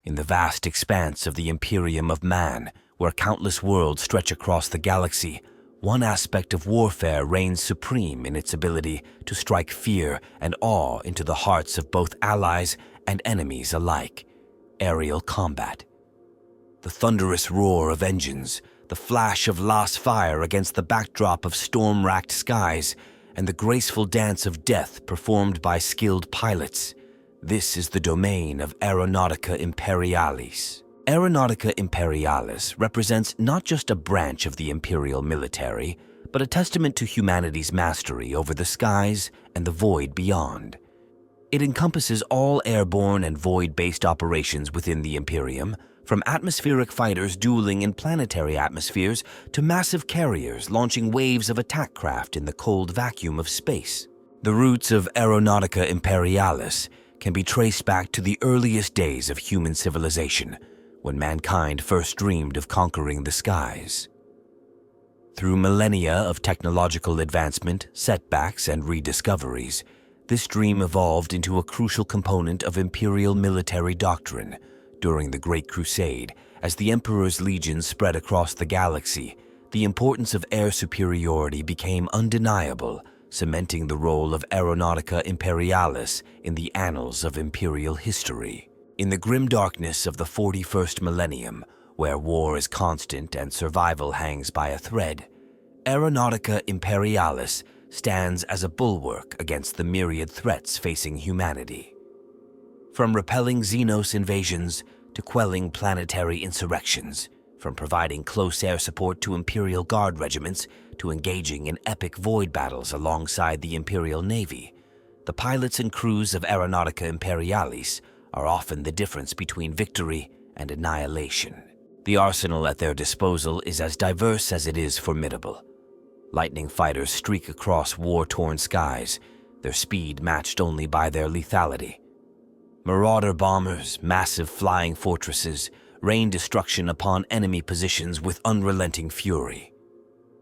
In the vast expanse of the Imperium of Man, where countless worlds stretch across the galaxy, one aspect of warfare reigns supreme in its ability to strike fear and awe into the hearts of both allies and enemies alike: aerial combat. The thunderous roar of engines, the flash of last fire against the backdrop of storm-racked skies, and the graceful dance of death performed by skilled pilots. This is the domain of Aeronautica Imperialis. Aeronautica Imperialis represents not just a branch of the imperial military, but a testament to humanity's mastery over the skies and the void beyond. It encompasses all airborne and void-based operations within the Imperium, from atmospheric fighters dueling in planetary atmospheres to massive carriers launching waves of attack craft in the cold vacuum of space. The roots of Aeronautica Imperialis can be traced back to the earliest days of human civilization, when mankind first dreamed of conquering the skies. Through millennia of technological advancement, setbacks, and rediscoveries, this dream evolved into a crucial component of imperial military doctrine. During the Great Crusade, as the Emperor's legions spread across the galaxy, the importance of air superiority became undeniable, cementing the role of Aeronautica Imperialis in the annals of imperial history. In the grim darkness of the 41st millennium, where war is constant and survival hangs by a thread, Aeronautica Imperialis stands as a bulwark against the myriad threats facing humanity. From repelling Xenos invasions to quelling planetary insurrections, from providing close air support to Imperial Guard regiments to engaging in epic void battles alongside the Imperial Navy, the pilots and crews of Aeronautica Imperialis are often the difference between victory and annihilation. The arsenal at their disposal is as diverse as it is formidable. Lightning fighters streak across war-torn skies, their speed matched only by their lethality. Marauder bombers, massive flying fortresses, rain destruction upon enemy positions with unrelenting fury.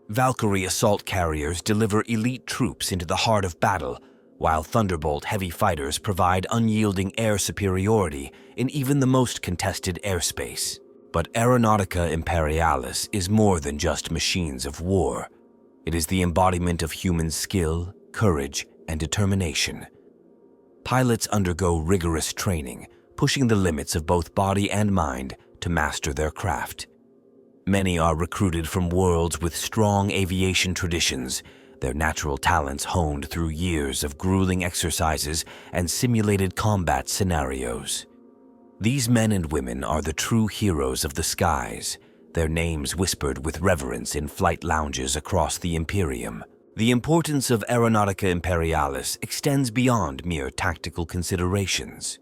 Valkyrie assault carriers deliver elite troops into the heart of battle, while Thunderbolt heavy fighters provide unyielding air superiority in even the most contested airspace. But Aeronautica Imperialis is more than just machines of war. It is the embodiment of human skill, courage, and determination. Pilots undergo rigorous training, pushing the limits of both body and mind to master their craft. Many are recruited from worlds with strong aviation traditions, their natural talents honed through years of grueling exercises and simulated combat scenarios. These men and women are the true heroes of the skies, their names whispered with reverence in flight lounges across the Imperium. The importance of Aeronautica Imperialis extends beyond mere tactical considerations.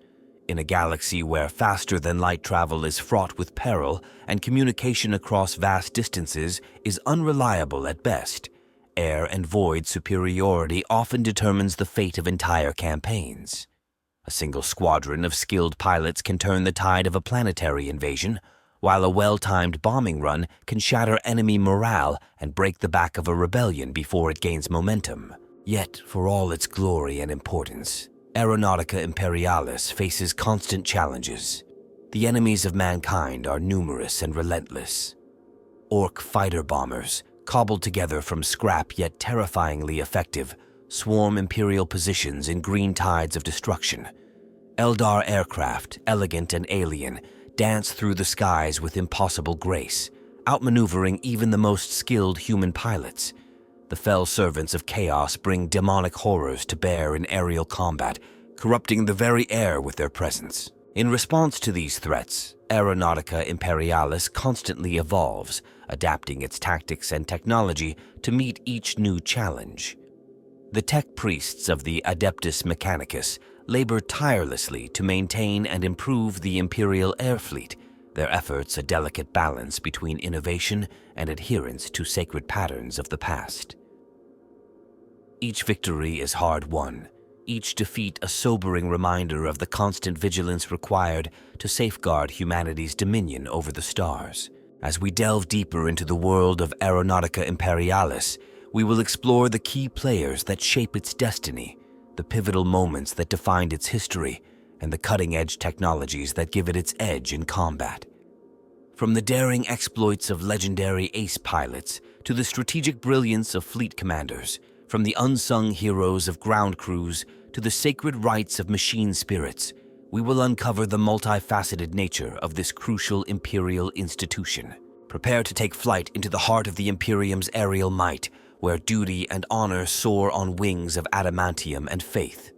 In a galaxy where faster-than-light travel is fraught with peril and communication across vast distances is unreliable at best, air and void superiority often determines the fate of entire campaigns. A single squadron of skilled pilots can turn the tide of a planetary invasion, while a well-timed bombing run can shatter enemy morale and break the back of a rebellion before it gains momentum. Yet, for all its glory and importance, Aeronautica Imperialis faces constant challenges. The enemies of mankind are numerous and relentless. Orc fighter bombers, cobbled together from scrap yet terrifyingly effective, swarm Imperial positions in green tides of destruction. Eldar aircraft, elegant and alien, dance through the skies with impossible grace, outmaneuvering even the most skilled human pilots. The fell servants of chaos bring demonic horrors to bear in aerial combat, corrupting the very air with their presence. In response to these threats, Aeronautica Imperialis constantly evolves, adapting its tactics and technology to meet each new challenge. The tech priests of the Adeptus Mechanicus labor tirelessly to maintain and improve the Imperial air fleet, their efforts a delicate balance between innovation and adherence to sacred patterns of the past. Each victory is hard-won, each defeat a sobering reminder of the constant vigilance required to safeguard humanity's dominion over the stars. As we delve deeper into the world of Aeronautica Imperialis, we will explore the key players that shape its destiny, the pivotal moments that defined its history, and the cutting-edge technologies that give it its edge in combat. From the daring exploits of legendary ace pilots to the strategic brilliance of fleet commanders, from the unsung heroes of ground crews to the sacred rites of machine spirits, we will uncover the multifaceted nature of this crucial Imperial institution. Prepare to take flight into the heart of the Imperium's aerial might, where duty and honor soar on wings of adamantium and faith.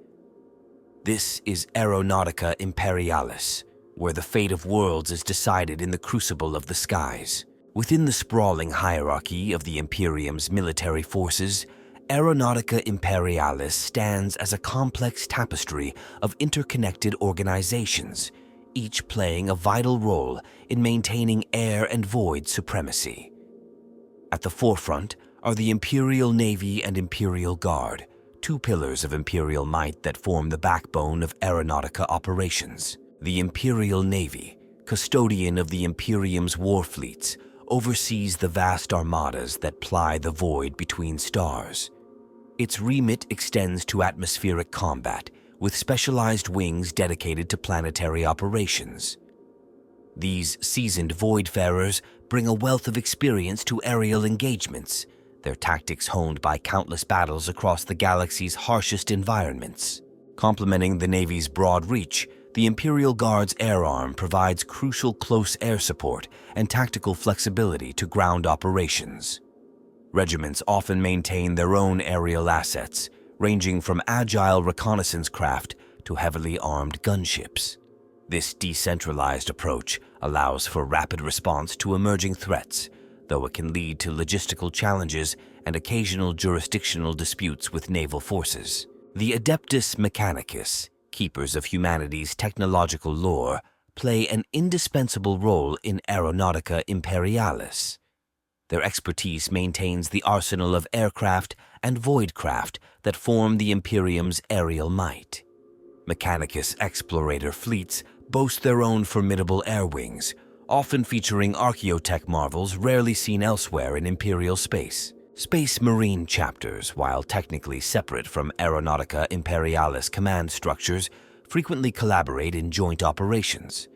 This is Aeronautica Imperialis, where the fate of worlds is decided in the crucible of the skies. Within the sprawling hierarchy of the Imperium's military forces, Aeronautica Imperialis stands as a complex tapestry of interconnected organizations, each playing a vital role in maintaining air and void supremacy. At the forefront are the Imperial Navy and Imperial Guard, two pillars of Imperial might that form the backbone of Aeronautica operations. The Imperial Navy, custodian of the Imperium's war fleets, oversees the vast armadas that ply the void between stars. Its remit extends to atmospheric combat, with specialized wings dedicated to planetary operations. These seasoned voidfarers bring a wealth of experience to aerial engagements, their tactics honed by countless battles across the galaxy's harshest environments. Complementing the Navy's broad reach, the Imperial Guard's air arm provides crucial close air support and tactical flexibility to ground operations. Regiments often maintain their own aerial assets, ranging from agile reconnaissance craft to heavily armed gunships. This decentralized approach allows for rapid response to emerging threats, though it can lead to logistical challenges and occasional jurisdictional disputes with naval forces. The Adeptus Mechanicus, keepers of humanity's technological lore, play an indispensable role in Aeronautica Imperialis. Their expertise maintains the arsenal of aircraft and voidcraft that form the Imperium's aerial might. Mechanicus explorator fleets boast their own formidable air wings, often featuring archaeotech marvels rarely seen elsewhere in Imperial space. Space Marine chapters, while technically separate from Aeronautica Imperialis command structures, frequently collaborate in joint operations.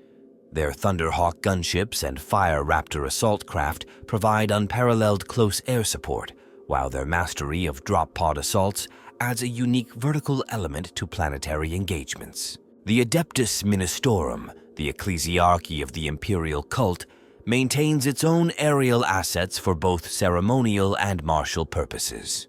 Their Thunderhawk gunships and Fire Raptor assault craft provide unparalleled close air support, while their mastery of drop pod assaults adds a unique vertical element to planetary engagements. The Adeptus Ministorum, the ecclesiarchy of the Imperial cult, maintains its own aerial assets for both ceremonial and martial purposes.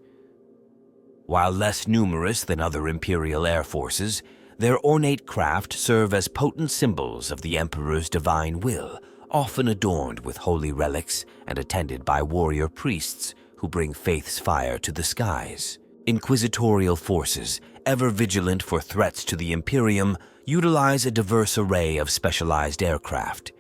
While less numerous than other Imperial air forces, their ornate craft serve as potent symbols of the Emperor's divine will, often adorned with holy relics and attended by warrior priests who bring faith's fire to the skies. Inquisitorial forces, ever vigilant for threats to the Imperium, utilize a diverse array of specialized aircraft.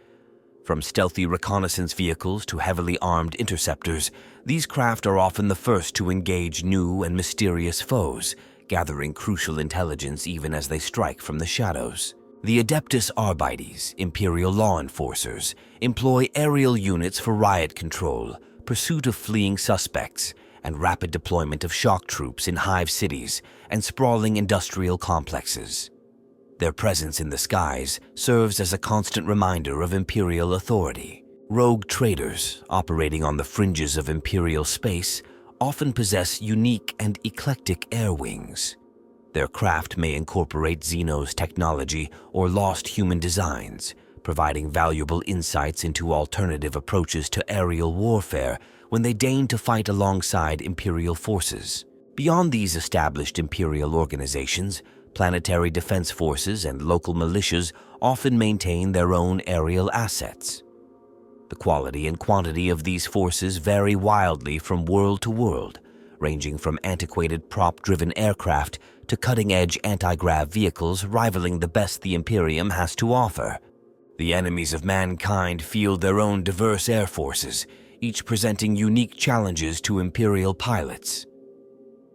From stealthy reconnaissance vehicles to heavily armed interceptors, these craft are often the first to engage new and mysterious foes, gathering crucial intelligence even as they strike from the shadows. The Adeptus Arbites, Imperial law enforcers, employ aerial units for riot control, pursuit of fleeing suspects, and rapid deployment of shock troops in hive cities and sprawling industrial complexes. Their presence in the skies serves as a constant reminder of Imperial authority. Rogue traders, operating on the fringes of Imperial space, often possess unique and eclectic air wings. Their craft may incorporate Xenos technology or lost human designs, providing valuable insights into alternative approaches to aerial warfare when they deign to fight alongside Imperial forces. Beyond these established Imperial organizations, planetary defense forces and local militias often maintain their own aerial assets. The quality and quantity of these forces vary wildly from world to world, ranging from antiquated prop-driven aircraft to cutting-edge anti-grav vehicles rivaling the best the Imperium has to offer. The enemies of mankind field their own diverse air forces, each presenting unique challenges to Imperial pilots.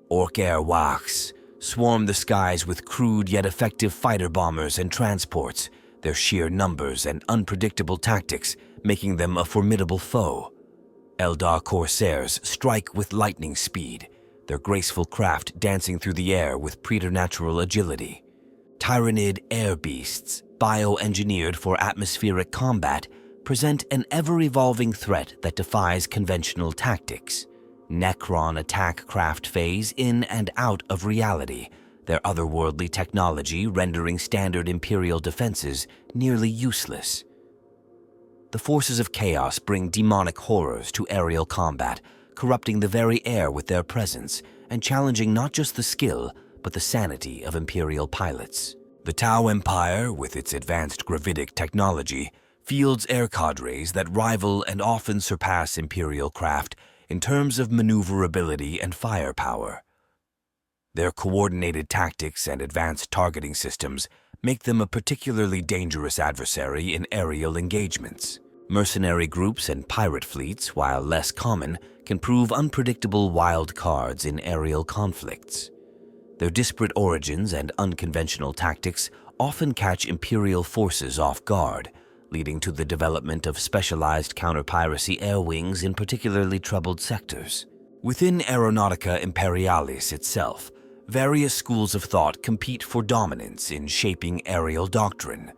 Orc Airwachs swarm the skies with crude yet effective fighter bombers and transports, their sheer numbers and unpredictable tactics making them a formidable foe. Eldar Corsairs strike with lightning speed, their graceful craft dancing through the air with preternatural agility. Tyranid air beasts, bioengineered for atmospheric combat, present an ever-evolving threat that defies conventional tactics. Necron attack craft phase in and out of reality, their otherworldly technology rendering standard Imperial defenses nearly useless. The forces of chaos bring demonic horrors to aerial combat, corrupting the very air with their presence and challenging not just the skill, but the sanity of Imperial pilots. The Tau Empire, with its advanced gravitic technology, fields air cadres that rival and often surpass Imperial craft in terms of maneuverability and firepower. Their coordinated tactics and advanced targeting systems make them a particularly dangerous adversary in aerial engagements. Mercenary groups and pirate fleets, while less common, can prove unpredictable wild cards in aerial conflicts. Their disparate origins and unconventional tactics often catch Imperial forces off guard, leading to the development of specialized counter-piracy air wings in particularly troubled sectors. Within Aeronautica Imperialis itself, various schools of thought compete for dominance in shaping aerial doctrine.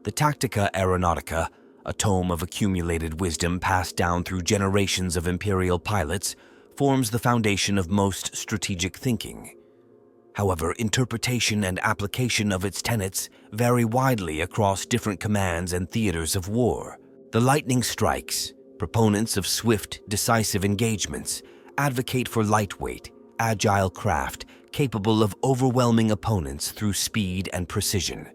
The Tactica Aeronautica, a tome of accumulated wisdom passed down through generations of Imperial pilots, forms the foundation of most strategic thinking. However, interpretation and application of its tenets vary widely across different commands and theaters of war. The lightning strikes, proponents of swift, decisive engagements, advocate for lightweight, agile craft capable of overwhelming opponents through speed and precision.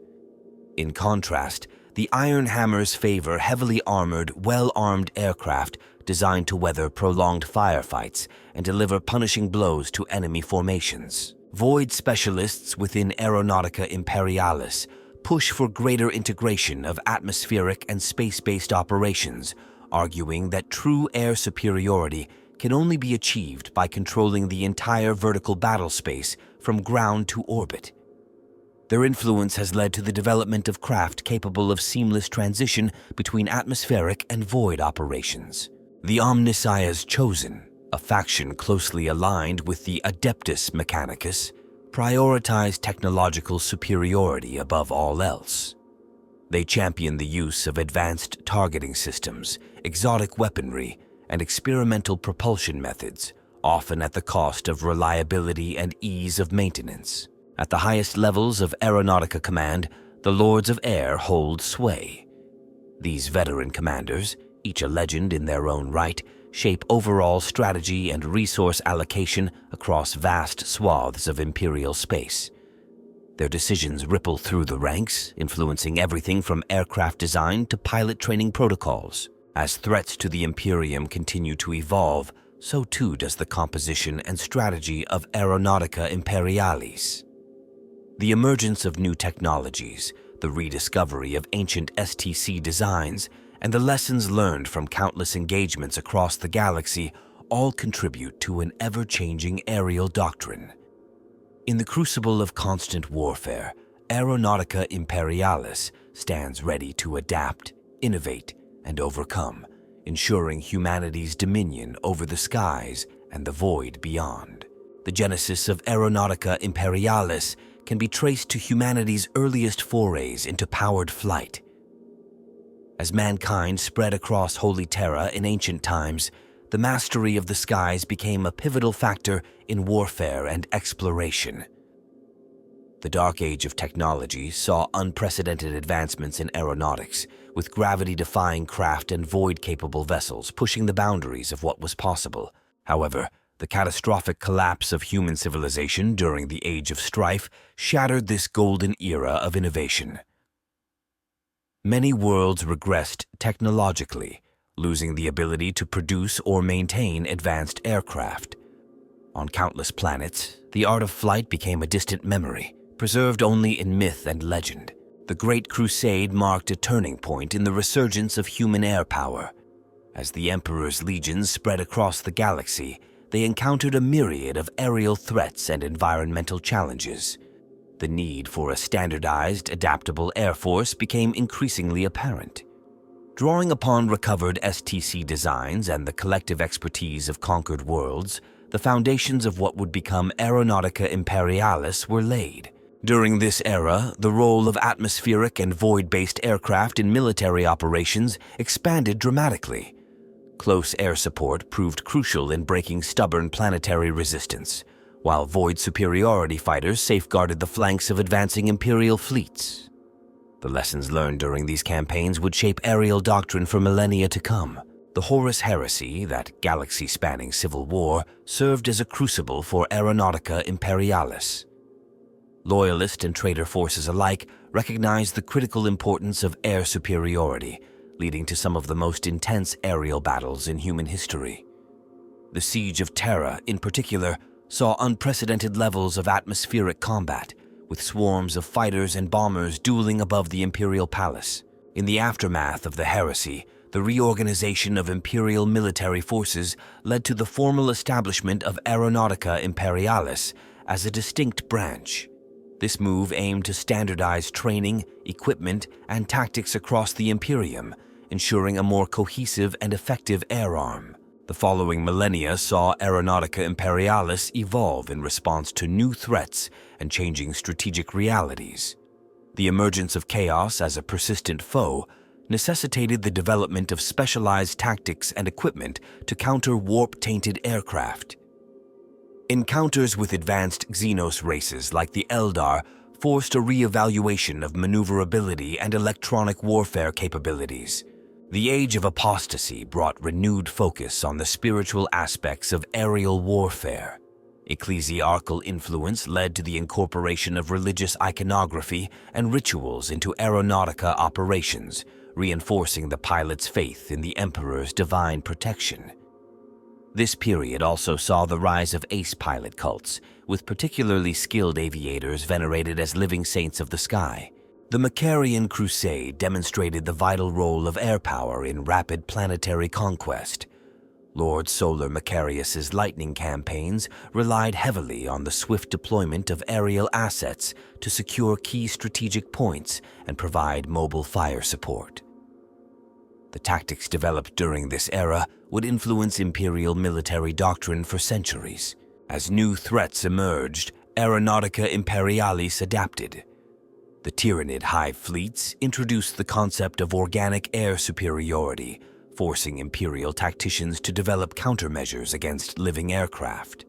In contrast, the Iron Hammers favor heavily armored, well-armed aircraft designed to weather prolonged firefights and deliver punishing blows to enemy formations. Void specialists within Aeronautica Imperialis push for greater integration of atmospheric and space-based operations, arguing that true air superiority can only be achieved by controlling the entire vertical battle space from ground to orbit. Their influence has led to the development of craft capable of seamless transition between atmospheric and void operations. The Omnissiah's Chosen, a faction closely aligned with the Adeptus Mechanicus, prioritize technological superiority above all else. They champion the use of advanced targeting systems, exotic weaponry, and experimental propulsion methods, often at the cost of reliability and ease of maintenance. At the highest levels of Aeronautica Command, the Lords of Air hold sway. These veteran commanders, each a legend in their own right, shape overall strategy and resource allocation across vast swaths of Imperial space. Their decisions ripple through the ranks, influencing everything from aircraft design to pilot training protocols. As threats to the Imperium continue to evolve, so too does the composition and strategy of Aeronautica Imperialis. The emergence of new technologies, the rediscovery of ancient STC designs, and the lessons learned from countless engagements across the galaxy all contribute to an ever-changing aerial doctrine. In the crucible of constant warfare, Aeronautica Imperialis stands ready to adapt, innovate, and overcome, ensuring humanity's dominion over the skies and the void beyond. The genesis of Aeronautica Imperialis can be traced to humanity's earliest forays into powered flight. As mankind spread across Holy Terra in ancient times, the mastery of the skies became a pivotal factor in warfare and exploration. The Dark Age of technology saw unprecedented advancements in aeronautics, with gravity-defying craft and void-capable vessels pushing the boundaries of what was possible. However, the catastrophic collapse of human civilization during the Age of Strife shattered this golden era of innovation. Many worlds regressed technologically, losing the ability to produce or maintain advanced aircraft. On countless planets, the art of flight became a distant memory, preserved only in myth and legend. The Great Crusade marked a turning point in the resurgence of human air power. As the Emperor's legions spread across the galaxy, they encountered a myriad of aerial threats and environmental challenges. The need for a standardized, adaptable air force became increasingly apparent. Drawing upon recovered STC designs and the collective expertise of conquered worlds, the foundations of what would become Aeronautica Imperialis were laid. During this era, the role of atmospheric and void-based aircraft in military operations expanded dramatically. Close air support proved crucial in breaking stubborn planetary resistance, while void superiority fighters safeguarded the flanks of advancing Imperial fleets. The lessons learned during these campaigns would shape aerial doctrine for millennia to come. The Horus Heresy, that galaxy-spanning civil war, served as a crucible for Aeronautica Imperialis. Loyalist and traitor forces alike recognized the critical importance of air superiority, leading to some of the most intense aerial battles in human history. The Siege of Terra, in particular, saw unprecedented levels of atmospheric combat, with swarms of fighters and bombers dueling above the Imperial Palace. In the aftermath of the heresy, the reorganization of Imperial military forces led to the formal establishment of Aeronautica Imperialis as a distinct branch. This move aimed to standardize training, equipment, and tactics across the Imperium, ensuring a more cohesive and effective air arm. The following millennia saw Aeronautica Imperialis evolve in response to new threats and changing strategic realities. The emergence of chaos as a persistent foe necessitated the development of specialized tactics and equipment to counter warp-tainted aircraft. Encounters with advanced Xenos races like the Eldar forced a re-evaluation of maneuverability and electronic warfare capabilities. The Age of Apostasy brought renewed focus on the spiritual aspects of aerial warfare. Ecclesiarchal influence led to the incorporation of religious iconography and rituals into aeronautica operations, reinforcing the pilot's faith in the Emperor's divine protection. This period also saw the rise of ace pilot cults, with particularly skilled aviators venerated as living saints of the sky. The Macarian Crusade demonstrated the vital role of air power in rapid planetary conquest. Lord Solar Macarius's lightning campaigns relied heavily on the swift deployment of aerial assets to secure key strategic points and provide mobile fire support. The tactics developed during this era would influence Imperial military doctrine for centuries. As new threats emerged, Aeronautica Imperialis adapted. The Tyranid hive fleets introduced the concept of organic air superiority, forcing Imperial tacticians to develop countermeasures against living aircraft.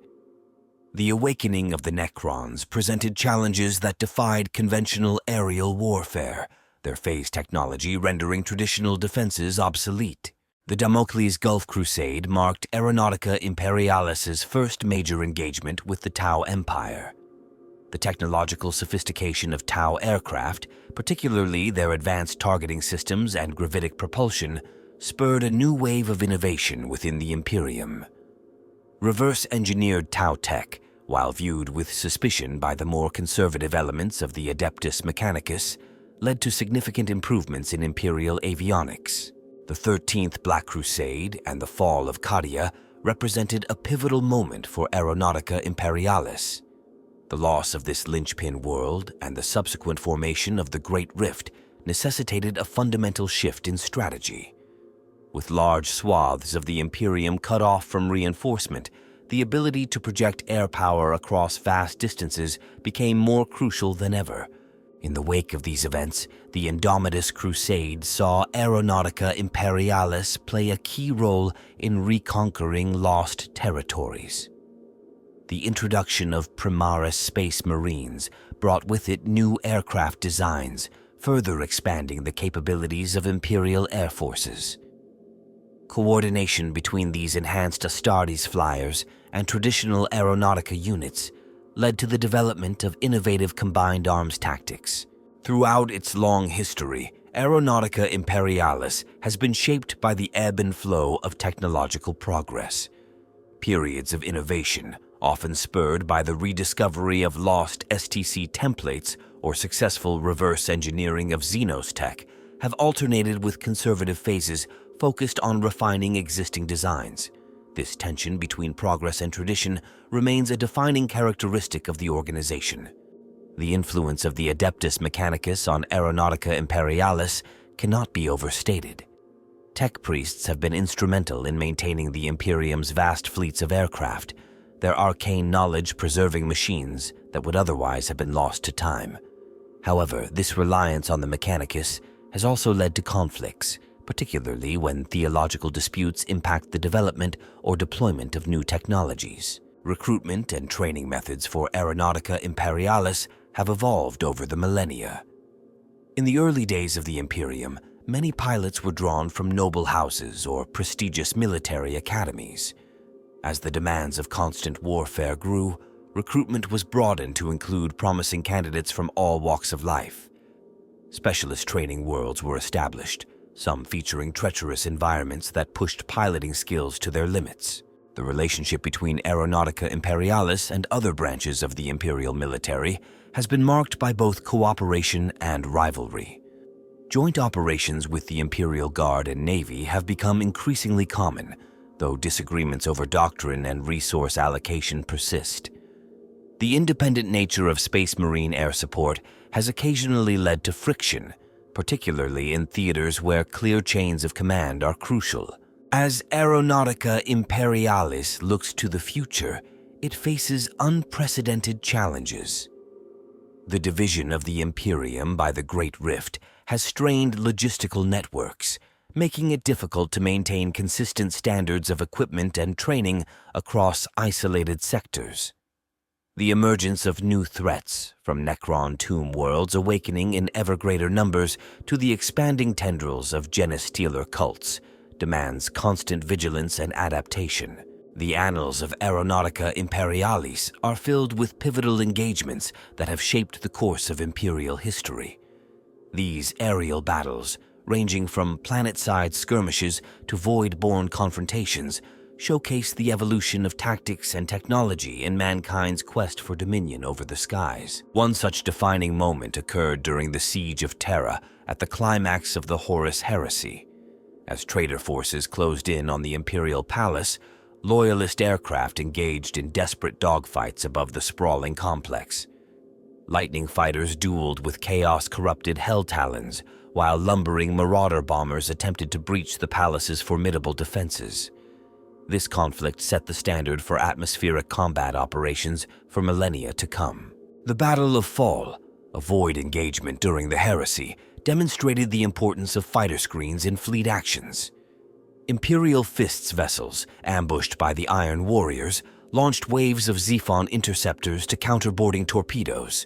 The awakening of the Necrons presented challenges that defied conventional aerial warfare, their phase technology rendering traditional defenses obsolete. The Damocles Gulf Crusade marked Aeronautica Imperialis's first major engagement with the Tau Empire. The technological sophistication of Tau aircraft, particularly their advanced targeting systems and gravitic propulsion, spurred a new wave of innovation within the Imperium. Reverse-engineered Tau tech, while viewed with suspicion by the more conservative elements of the Adeptus Mechanicus, led to significant improvements in Imperial avionics. The 13th Black Crusade and the fall of Cadia represented a pivotal moment for Aeronautica Imperialis. The loss of this linchpin world and the subsequent formation of the Great Rift necessitated a fundamental shift in strategy. With large swaths of the Imperium cut off from reinforcement, the ability to project air power across vast distances became more crucial than ever. In the wake of these events, the Indomitus Crusade saw Aeronautica Imperialis play a key role in reconquering lost territories. The introduction of Primaris Space Marines brought with it new aircraft designs, further expanding the capabilities of Imperial air forces. Coordination between these enhanced Astartes flyers and traditional Aeronautica units led to the development of innovative combined arms tactics. Throughout its long history, Aeronautica Imperialis has been shaped by the ebb and flow of technological progress. Periods of innovation, often spurred by the rediscovery of lost STC templates or successful reverse engineering of Xenos tech, have alternated with conservative phases focused on refining existing designs. This tension between progress and tradition remains a defining characteristic of the organization. The influence of the Adeptus Mechanicus on Aeronautica Imperialis cannot be overstated. Tech priests have been instrumental in maintaining the Imperium's vast fleets of aircraft. their arcane knowledge preserving machines that would otherwise have been lost to time. However, this reliance on the Mechanicus has also led to conflicts, particularly when theological disputes impact the development or deployment of new technologies. Recruitment and training methods for Aeronautica Imperialis have evolved over the millennia. In the early days of the Imperium, many pilots were drawn from noble houses or prestigious military academies. As the demands of constant warfare grew, recruitment was broadened to include promising candidates from all walks of life. Specialist training worlds were established, some featuring treacherous environments that pushed piloting skills to their limits. The relationship between Aeronautica Imperialis and other branches of the imperial military has been marked by both cooperation and rivalry. Joint operations with the Imperial Guard and Navy have become increasingly common, though disagreements over doctrine and resource allocation persist. The independent nature of Space Marine air support has occasionally led to friction, particularly in theaters where clear chains of command are crucial. As Aeronautica Imperialis looks to the future, it faces unprecedented challenges. The division of the Imperium by the Great Rift has strained logistical networks, making it difficult to maintain consistent standards of equipment and training across isolated sectors. The emergence of new threats, from Necron tomb worlds awakening in ever greater numbers to the expanding tendrils of Genestealer cults, demands constant vigilance and adaptation. The annals of Aeronautica Imperialis are filled with pivotal engagements that have shaped the course of Imperial history. These aerial battles, ranging from planet-side skirmishes to void-born confrontations, showcase the evolution of tactics and technology in mankind's quest for dominion over the skies. One such defining moment occurred during the Siege of Terra at the climax of the Horus Heresy. As traitor forces closed in on the Imperial Palace, Loyalist aircraft engaged in desperate dogfights above the sprawling complex. Lightning fighters dueled with chaos-corrupted Hell Talons, while lumbering Marauder bombers attempted to breach the palace's formidable defenses. This conflict set the standard for atmospheric combat operations for millennia to come. The Battle of Fall, a void engagement during the Heresy, demonstrated the importance of fighter screens in fleet actions. Imperial Fist's vessels, ambushed by the Iron Warriors, launched waves of Zephon interceptors to counter boarding torpedoes.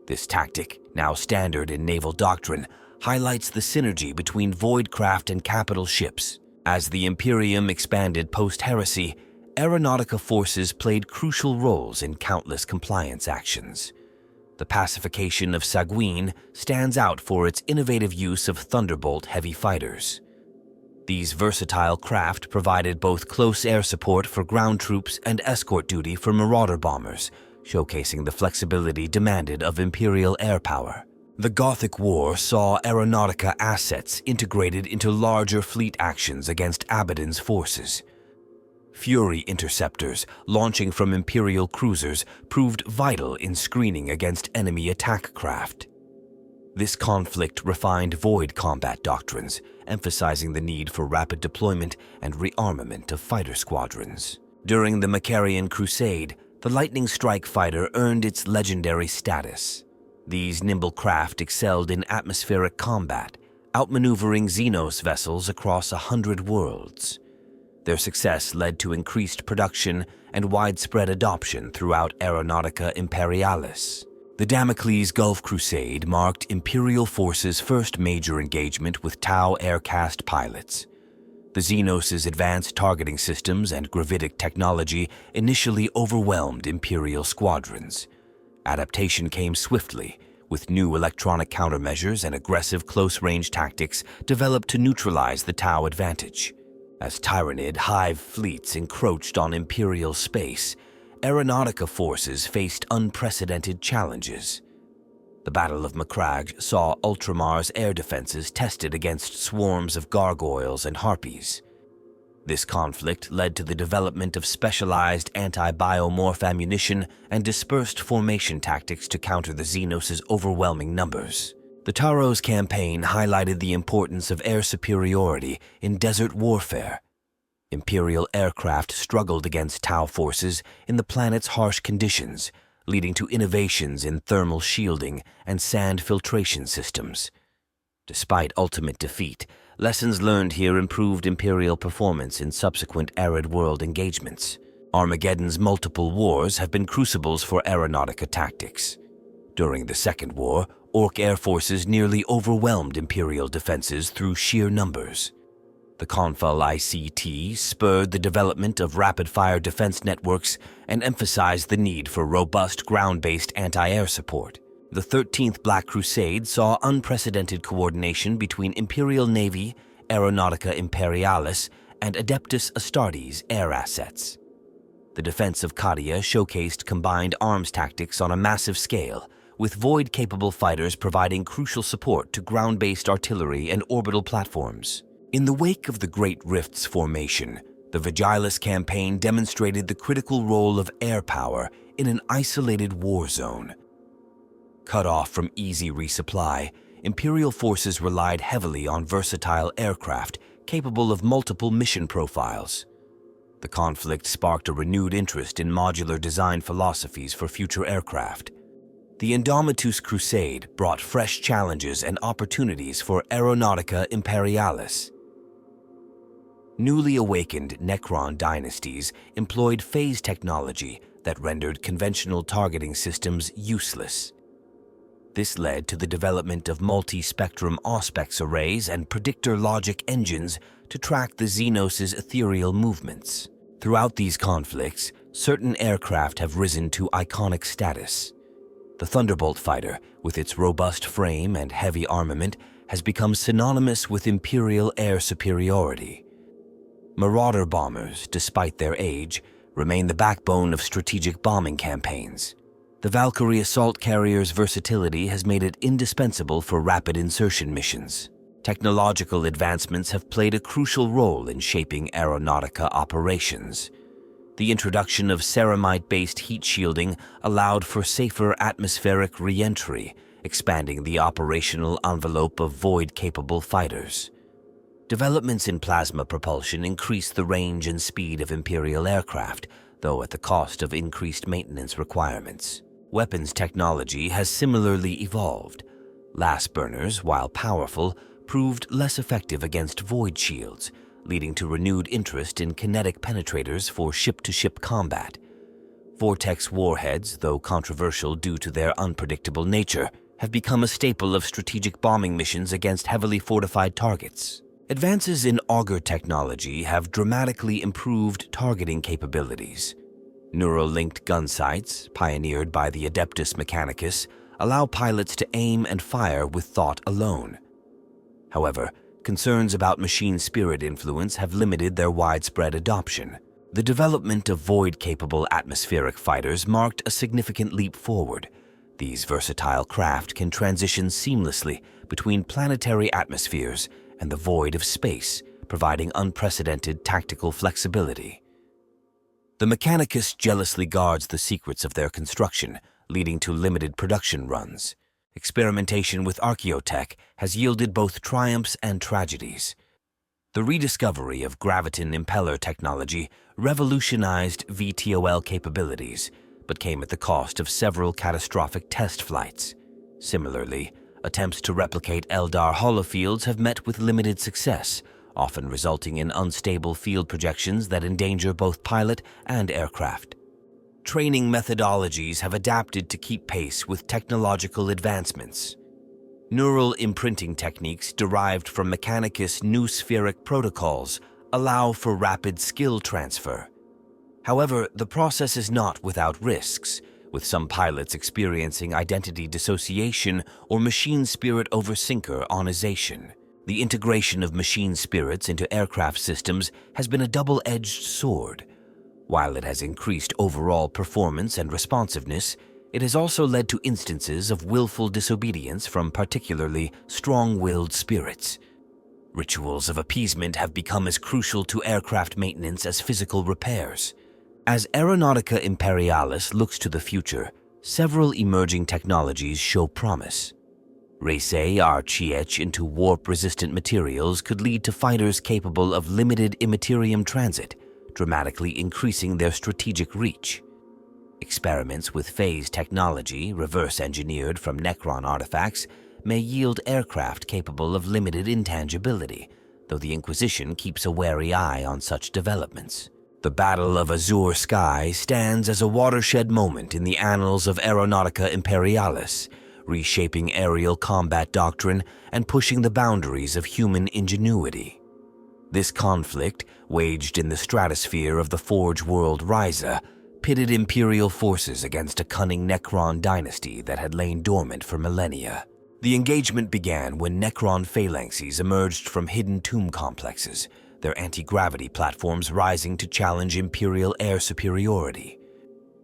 This tactic, now standard in naval doctrine, highlights the synergy between voidcraft and capital ships. As the Imperium expanded post-heresy, Aeronautica forces played crucial roles in countless compliance actions. The pacification of Saguin stands out for its innovative use of Thunderbolt heavy fighters. These versatile craft provided both close air support for ground troops and escort duty for Marauder bombers, showcasing the flexibility demanded of Imperial air power. The Gothic War saw Aeronautica assets integrated into larger fleet actions against Abaddon's forces. Fury interceptors, launching from Imperial cruisers, proved vital in screening against enemy attack craft. This conflict refined void combat doctrines, emphasizing the need for rapid deployment and rearmament of fighter squadrons. During the Macarian Crusade, the Lightning Strike fighter earned its legendary status. These nimble craft excelled in atmospheric combat, outmaneuvering Xenos vessels across 100 worlds. Their success led to increased production and widespread adoption throughout Aeronautica Imperialis. The Damocles Gulf Crusade marked Imperial forces' first major engagement with Tau aircast pilots. The Xenos' advanced targeting systems and gravitic technology initially overwhelmed Imperial squadrons. Adaptation came swiftly, with new electronic countermeasures and aggressive close-range tactics developed to neutralize the Tau advantage. As Tyranid hive fleets encroached on Imperial space, Aeronautica forces faced unprecedented challenges. The Battle of Macragge saw Ultramar's air defenses tested against swarms of gargoyles and harpies. This conflict led to the development of specialized anti-biomorph ammunition and dispersed formation tactics to counter the Xenos' overwhelming numbers. The Taros campaign highlighted the importance of air superiority in desert warfare. Imperial aircraft struggled against Tau forces in the planet's harsh conditions, leading to innovations in thermal shielding and sand filtration systems. Despite ultimate defeat, lessons learned here improved Imperial performance in subsequent arid world engagements. Armageddon's multiple wars have been crucibles for Aeronautica tactics. During the Second War, Orc air forces nearly overwhelmed Imperial defenses through sheer numbers. The Confal ICT spurred the development of rapid-fire defense networks and emphasized the need for robust ground-based anti-air support. The 13th Black Crusade saw unprecedented coordination between Imperial Navy, Aeronautica Imperialis, and Adeptus Astartes air assets. The defense of Cadia showcased combined arms tactics on a massive scale, with Void-capable fighters providing crucial support to ground-based artillery and orbital platforms. In the wake of the Great Rift's formation, the Vigilis campaign demonstrated the critical role of air power in an isolated war zone. Cut off from easy resupply, Imperial forces relied heavily on versatile aircraft capable of multiple mission profiles. The conflict sparked a renewed interest in modular design philosophies for future aircraft. The Indomitus Crusade brought fresh challenges and opportunities for Aeronautica Imperialis. Newly awakened Necron dynasties employed phase technology that rendered conventional targeting systems useless. This led to the development of multi-spectrum Auspex arrays and predictor logic engines to track the Xenos' ethereal movements. Throughout these conflicts, certain aircraft have risen to iconic status. The Thunderbolt fighter, with its robust frame and heavy armament, has become synonymous with Imperial air superiority. Marauder bombers, despite their age, remain the backbone of strategic bombing campaigns. The Valkyrie assault carrier's versatility has made it indispensable for rapid insertion missions. Technological advancements have played a crucial role in shaping Aeronautica operations. The introduction of ceramite-based heat shielding allowed for safer atmospheric re-entry, expanding the operational envelope of Void-capable fighters. Developments in plasma propulsion increased the range and speed of Imperial aircraft, though at the cost of increased maintenance requirements. Weapons technology has similarly evolved. Last burners, while powerful, proved less effective against void shields, leading to renewed interest in kinetic penetrators for ship-to-ship combat. Vortex warheads, though controversial due to their unpredictable nature, have become a staple of strategic bombing missions against heavily fortified targets. Advances in auger technology have dramatically improved targeting capabilities. Neural-linked gun sights, pioneered by the Adeptus Mechanicus, allow pilots to aim and fire with thought alone. However, concerns about machine spirit influence have limited their widespread adoption. The development of Void-capable atmospheric fighters marked a significant leap forward. These versatile craft can transition seamlessly between planetary atmospheres and the void of space, providing unprecedented tactical flexibility. The Mechanicus jealously guards the secrets of their construction, leading to limited production runs. Experimentation with archaeotech has yielded both triumphs and tragedies. The rediscovery of graviton impeller technology revolutionized VTOL capabilities, but came at the cost of several catastrophic test flights. Similarly, attempts to replicate Eldar holofields have met with limited success, often resulting in unstable field projections that endanger both pilot and aircraft. Training methodologies have adapted to keep pace with technological advancements. Neural imprinting techniques derived from Mechanicus noospheric protocols allow for rapid skill transfer. However, the process is not without risks, with some pilots experiencing identity dissociation or machine spirit over-synchronization. The integration of machine spirits into aircraft systems has been a double-edged sword. While it has increased overall performance and responsiveness, it has also led to instances of willful disobedience from particularly strong-willed spirits. Rituals of appeasement have become as crucial to aircraft maintenance as physical repairs. As Aeronautica Imperialis looks to the future, several emerging technologies show promise. Race A Archiech into warp-resistant materials could lead to fighters capable of limited Imperium transit, dramatically increasing their strategic reach. Experiments with phase technology, reverse-engineered from Necron artifacts, may yield aircraft capable of limited intangibility, though the Inquisition keeps a wary eye on such developments. The Battle of Azure Sky stands as a watershed moment in the annals of Aeronautica Imperialis, reshaping aerial combat doctrine and pushing the boundaries of human ingenuity. This conflict, waged in the stratosphere of the Forge world Ryza, pitted Imperial forces against a cunning Necron dynasty that had lain dormant for millennia. The engagement began when Necron phalanxes emerged from hidden tomb complexes, their anti-gravity platforms rising to challenge Imperial air superiority.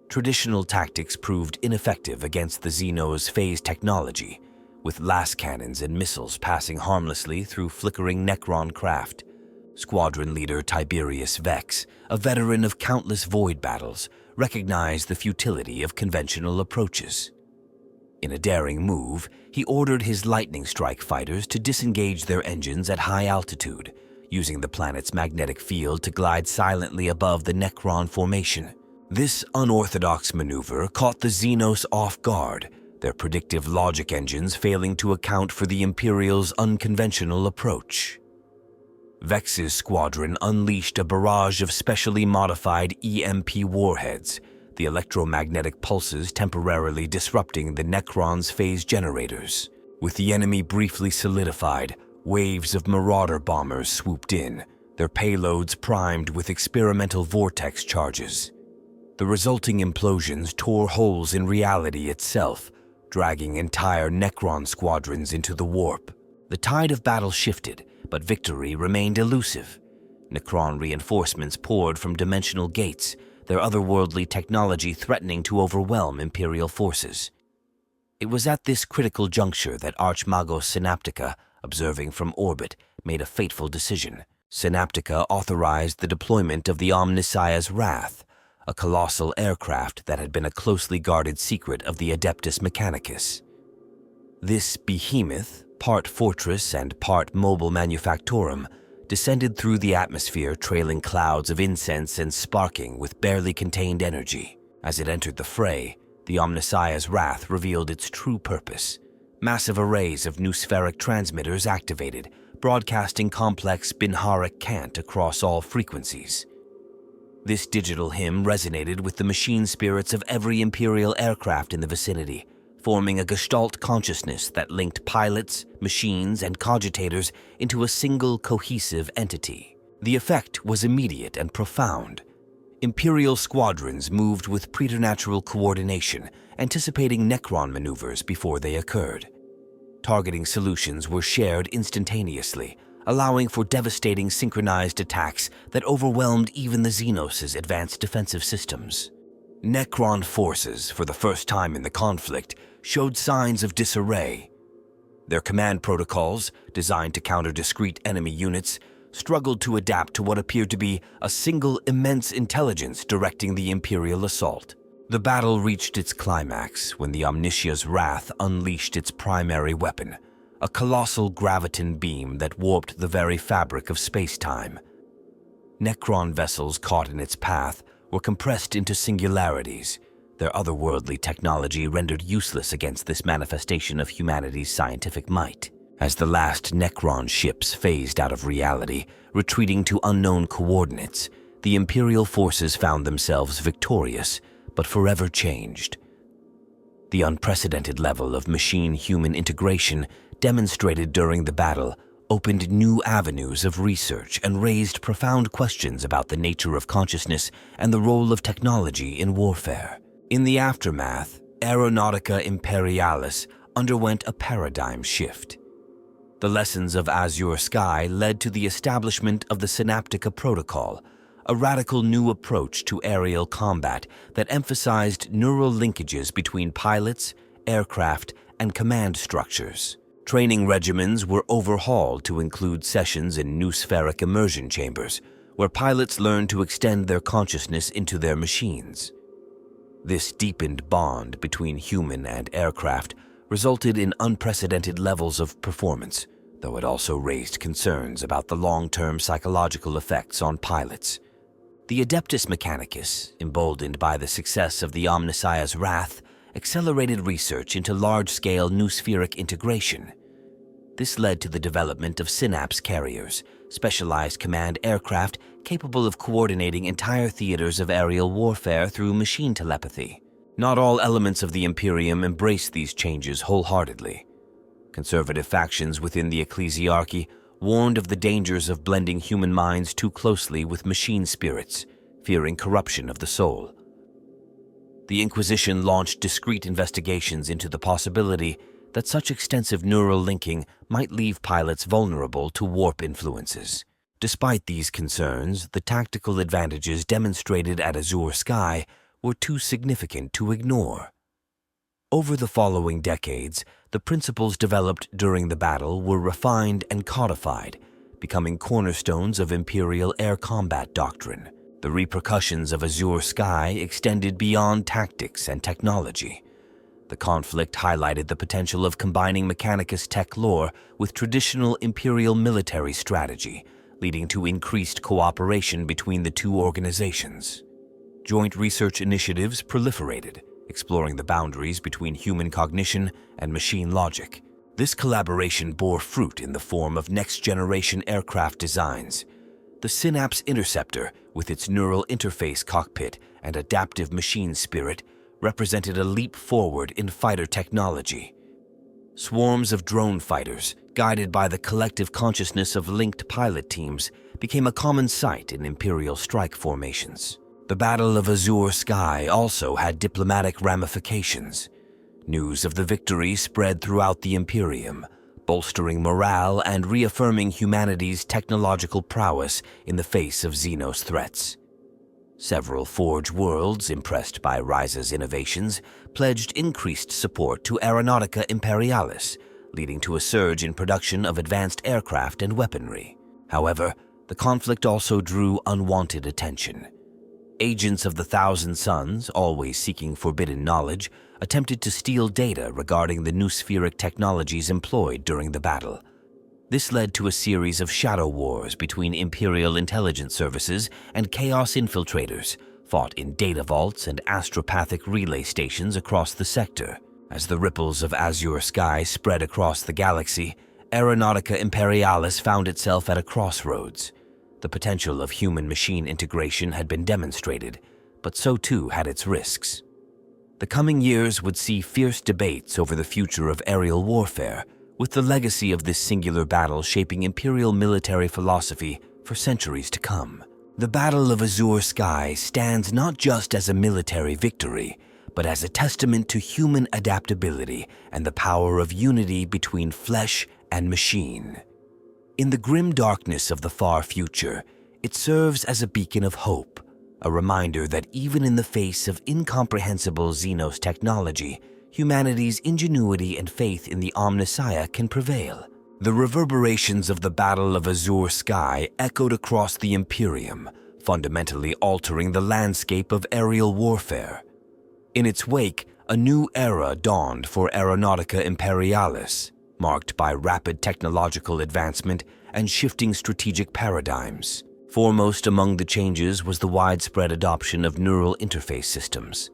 Traditional tactics proved ineffective against the Xenos phase technology, with las cannons and missiles passing harmlessly through flickering Necron craft. Squadron leader Tiberius Vex, a veteran of countless void battles, recognized the futility of conventional approaches. In a daring move, he ordered his lightning strike fighters to disengage their engines at high altitude, using the planet's magnetic field to glide silently above the Necron formation. This unorthodox maneuver caught the Xenos off guard, their predictive logic engines failing to account for the Imperial's unconventional approach. Vex's squadron unleashed a barrage of specially modified EMP warheads, the electromagnetic pulses temporarily disrupting the Necron's phase generators. With the enemy briefly solidified, waves of Marauder bombers swooped in, their payloads primed with experimental vortex charges. The resulting implosions tore holes in reality itself, dragging entire Necron squadrons into the warp. The tide of battle shifted, but victory remained elusive. Necron reinforcements poured from dimensional gates, their otherworldly technology threatening to overwhelm Imperial forces. It was at this critical juncture that Archmagos Synaptica, observing from orbit, made a fateful decision. Synaptica authorized the deployment of the Omnissiah's Wrath, a colossal aircraft that had been a closely guarded secret of the Adeptus Mechanicus. This behemoth, part fortress and part mobile manufactorum, descended through the atmosphere trailing clouds of incense and sparking with barely contained energy. As it entered the fray, the Omnissiah's Wrath revealed its true purpose. Massive arrays of noospheric transmitters activated, broadcasting complex Binharic cant across all frequencies. This digital hymn resonated with the machine spirits of every Imperial aircraft in the vicinity, forming a gestalt consciousness that linked pilots, machines, and cogitators into a single cohesive entity. The effect was immediate and profound. Imperial squadrons moved with preternatural coordination, anticipating Necron maneuvers before they occurred. Targeting solutions were shared instantaneously, allowing for devastating synchronized attacks that overwhelmed even the Xenos' advanced defensive systems. Necron forces, for the first time in the conflict, showed signs of disarray. Their command protocols, designed to counter discrete enemy units, struggled to adapt to what appeared to be a single immense intelligence directing the Imperial assault. The battle reached its climax when the Omnissiah's Wrath unleashed its primary weapon, a colossal graviton beam that warped the very fabric of space-time. Necron vessels caught in its path were compressed into singularities, their otherworldly technology rendered useless against this manifestation of humanity's scientific might. As the last Necron ships phased out of reality, retreating to unknown coordinates, the Imperial forces found themselves victorious, but forever changed. The unprecedented level of machine-human integration demonstrated during the battle opened new avenues of research and raised profound questions about the nature of consciousness and the role of technology in warfare. In the aftermath, Aeronautica Imperialis underwent a paradigm shift. The lessons of Azure Sky led to the establishment of the Synaptica Protocol, a radical new approach to aerial combat that emphasized neural linkages between pilots, aircraft, and command structures. Training regimens were overhauled to include sessions in noospheric immersion chambers, where pilots learned to extend their consciousness into their machines. This deepened bond between human and aircraft resulted in unprecedented levels of performance, though it also raised concerns about the long-term psychological effects on pilots. The Adeptus Mechanicus, emboldened by the success of the Omnissiah's wrath, accelerated research into large-scale noospheric integration. This led to the development of Synapse carriers, specialized command aircraft capable of coordinating entire theaters of aerial warfare through machine telepathy. Not all elements of the Imperium embraced these changes wholeheartedly. Conservative factions within the ecclesiarchy warned of the dangers of blending human minds too closely with machine spirits, fearing corruption of the soul. The Inquisition launched discreet investigations into the possibility that such extensive neural linking might leave pilots vulnerable to warp influences. Despite these concerns, the tactical advantages demonstrated at Azure Sky were too significant to ignore. Over the following decades, the principles developed during the battle were refined and codified, becoming cornerstones of Imperial air combat doctrine. The repercussions of Azure Sky extended beyond tactics and technology. The conflict highlighted the potential of combining Mechanicus tech lore with traditional Imperial military strategy, leading to increased cooperation between the two organizations. Joint research initiatives proliferated, exploring the boundaries between human cognition and machine logic. This collaboration bore fruit in the form of next-generation aircraft designs. The Synapse Interceptor, with its neural interface cockpit and adaptive machine spirit, represented a leap forward in fighter technology. Swarms of drone fighters, guided by the collective consciousness of linked pilot teams, became a common sight in Imperial strike formations. The Battle of Azure Sky also had diplomatic ramifications. News of the victory spread throughout the Imperium, bolstering morale and reaffirming humanity's technological prowess in the face of Xenos threats. Several Forge worlds, impressed by Ryza's innovations, pledged increased support to Aeronautica Imperialis, leading to a surge in production of advanced aircraft and weaponry. However, the conflict also drew unwanted attention. Agents of the Thousand Suns, always seeking forbidden knowledge, attempted to steal data regarding the noospheric technologies employed during the battle. This led to a series of shadow wars between Imperial intelligence services and Chaos infiltrators, fought in data vaults and astropathic relay stations across the sector. As the ripples of Azure Sky spread across the galaxy, Aeronautica Imperialis found itself at a crossroads. The potential of human-machine integration had been demonstrated, but so too had its risks. The coming years would see fierce debates over the future of aerial warfare, with the legacy of this singular battle shaping Imperial military philosophy for centuries to come. The Battle of Azure Sky stands not just as a military victory, but as a testament to human adaptability and the power of unity between flesh and machine. In the grim darkness of the far future, it serves as a beacon of hope, a reminder that even in the face of incomprehensible Xenos technology, humanity's ingenuity and faith in the Omnissiah can prevail. The reverberations of the Battle of Azure Sky echoed across the Imperium, fundamentally altering the landscape of aerial warfare. In its wake, a new era dawned for Aeronautica Imperialis, marked by rapid technological advancement and shifting strategic paradigms. Foremost among the changes was the widespread adoption of neural interface systems.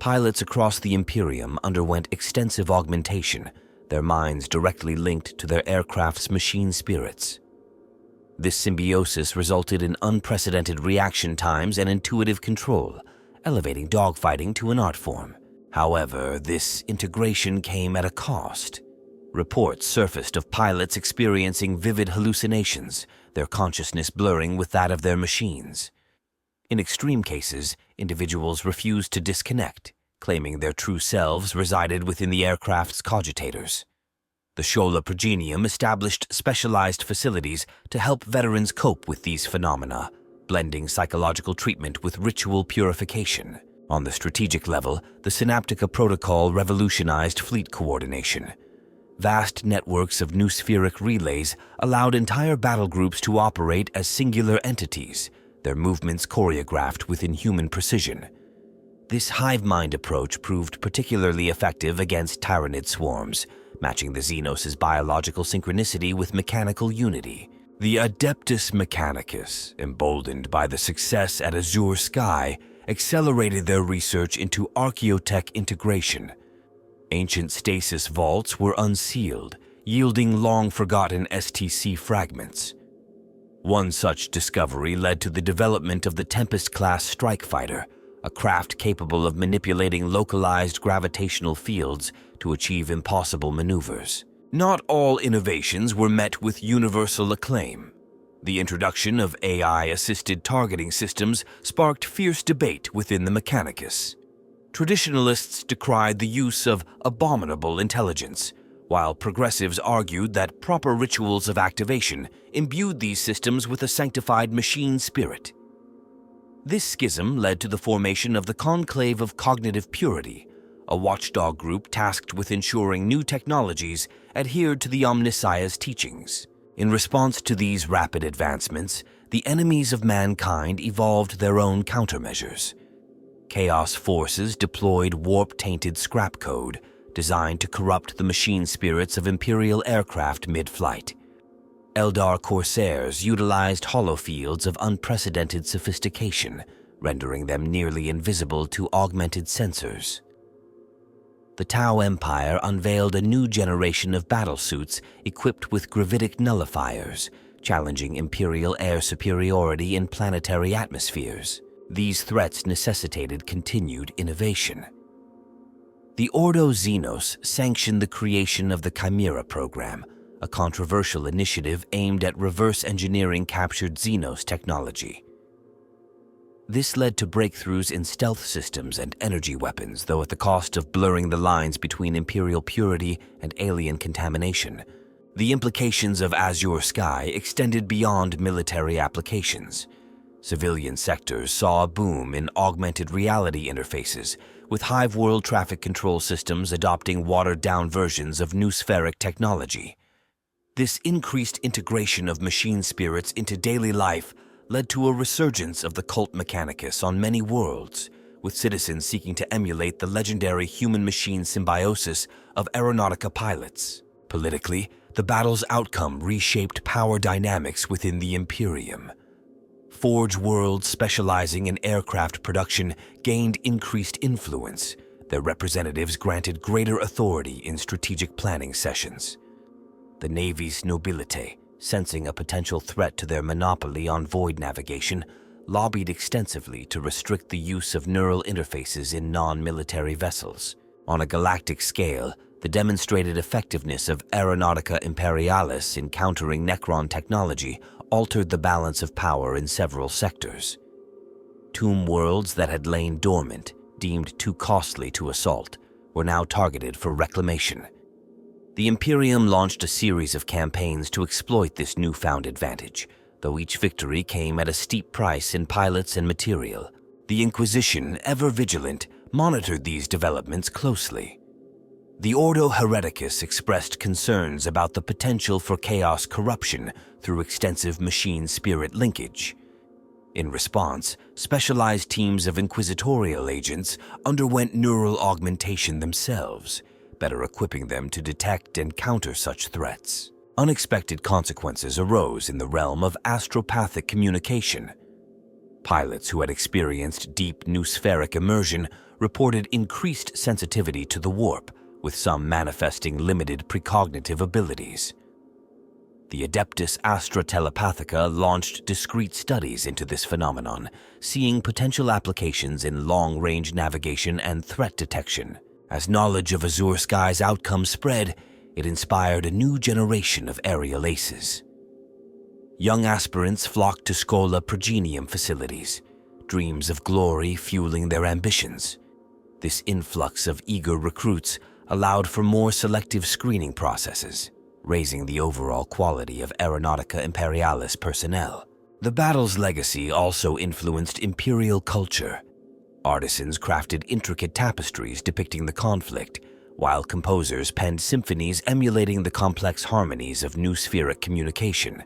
Pilots across the Imperium underwent extensive augmentation, their minds directly linked to their aircraft's machine spirits. This symbiosis resulted in unprecedented reaction times and intuitive control, elevating dogfighting to an art form. However, this integration came at a cost. Reports surfaced of pilots experiencing vivid hallucinations, their consciousness blurring with that of their machines. In extreme cases, individuals refused to disconnect, claiming their true selves resided within the aircraft's cogitators. The Shola Progenium established specialized facilities to help veterans cope with these phenomena, blending psychological treatment with ritual purification. On the strategic level, the Synaptica protocol revolutionized fleet coordination. Vast networks of noospheric relays allowed entire battle groups to operate as singular entities, their movements choreographed with inhuman precision. This hive mind approach proved particularly effective against tyrannid swarms, matching the Xenos' biological synchronicity with mechanical unity. The Adeptus Mechanicus, emboldened by the success at Azure Sky, accelerated their research into archaeotech integration. Ancient stasis vaults were unsealed, yielding long-forgotten STC fragments. One such discovery led to the development of the Tempest-class strike fighter, a craft capable of manipulating localized gravitational fields to achieve impossible maneuvers. Not all innovations were met with universal acclaim. The introduction of AI-assisted targeting systems sparked fierce debate within the Mechanicus. Traditionalists decried the use of abominable intelligence, while progressives argued that proper rituals of activation imbued these systems with a sanctified machine spirit. This schism led to the formation of the Conclave of Cognitive Purity, a watchdog group tasked with ensuring new technologies adhered to the Omnissiah's teachings. In response to these rapid advancements, the enemies of mankind evolved their own countermeasures. Chaos forces deployed warp-tainted scrap code designed to corrupt the machine spirits of Imperial aircraft mid-flight. Eldar Corsairs utilized holofields of unprecedented sophistication, rendering them nearly invisible to augmented sensors. The Tau Empire unveiled a new generation of battlesuits equipped with gravitic nullifiers, challenging Imperial air superiority in planetary atmospheres. These threats necessitated continued innovation. The Ordo Xenos sanctioned the creation of the Chimera program, a controversial initiative aimed at reverse engineering captured Xenos technology. This led to breakthroughs in stealth systems and energy weapons, though at the cost of blurring the lines between Imperial purity and alien contamination. The implications of Azure Sky extended beyond military applications. Civilian sectors saw a boom in augmented reality interfaces, with Hive World traffic control systems adopting watered-down versions of noospheric technology. This increased integration of machine spirits into daily life led to a resurgence of the cult Mechanicus on many worlds, with citizens seeking to emulate the legendary human-machine symbiosis of Aeronautica pilots. Politically, the battle's outcome reshaped power dynamics within the Imperium. Forge worlds specializing in aircraft production gained increased influence. Their representatives granted greater authority in strategic planning sessions. The Navy's nobilite, sensing a potential threat to their monopoly on void navigation, lobbied extensively to restrict the use of neural interfaces in non-military vessels. On a galactic scale, the demonstrated effectiveness of Aeronautica Imperialis in countering Necron technology altered the balance of power in several sectors. Tomb worlds that had lain dormant, deemed too costly to assault, were now targeted for reclamation. The Imperium launched a series of campaigns to exploit this newfound advantage, though each victory came at a steep price in pilots and material. The Inquisition, ever vigilant, monitored these developments closely. The Ordo Hereticus expressed concerns about the potential for chaos corruption through extensive machine-spirit linkage. In response, specialized teams of inquisitorial agents underwent neural augmentation themselves, better equipping them to detect and counter such threats. Unexpected consequences arose in the realm of astropathic communication. Pilots who had experienced deep noospheric immersion reported increased sensitivity to the warp, with some manifesting limited precognitive abilities. The Adeptus Astra Telepathica launched discrete studies into this phenomenon, seeing potential applications in long-range navigation and threat detection. As knowledge of Azure Sky's outcome spread, it inspired a new generation of aerial aces. Young aspirants flocked to Scola Progenium facilities, dreams of glory fueling their ambitions. This influx of eager recruits allowed for more selective screening processes, raising the overall quality of Aeronautica Imperialis personnel. The battle's legacy also influenced Imperial culture. Artisans crafted intricate tapestries depicting the conflict, while composers penned symphonies emulating the complex harmonies of noospheric communication.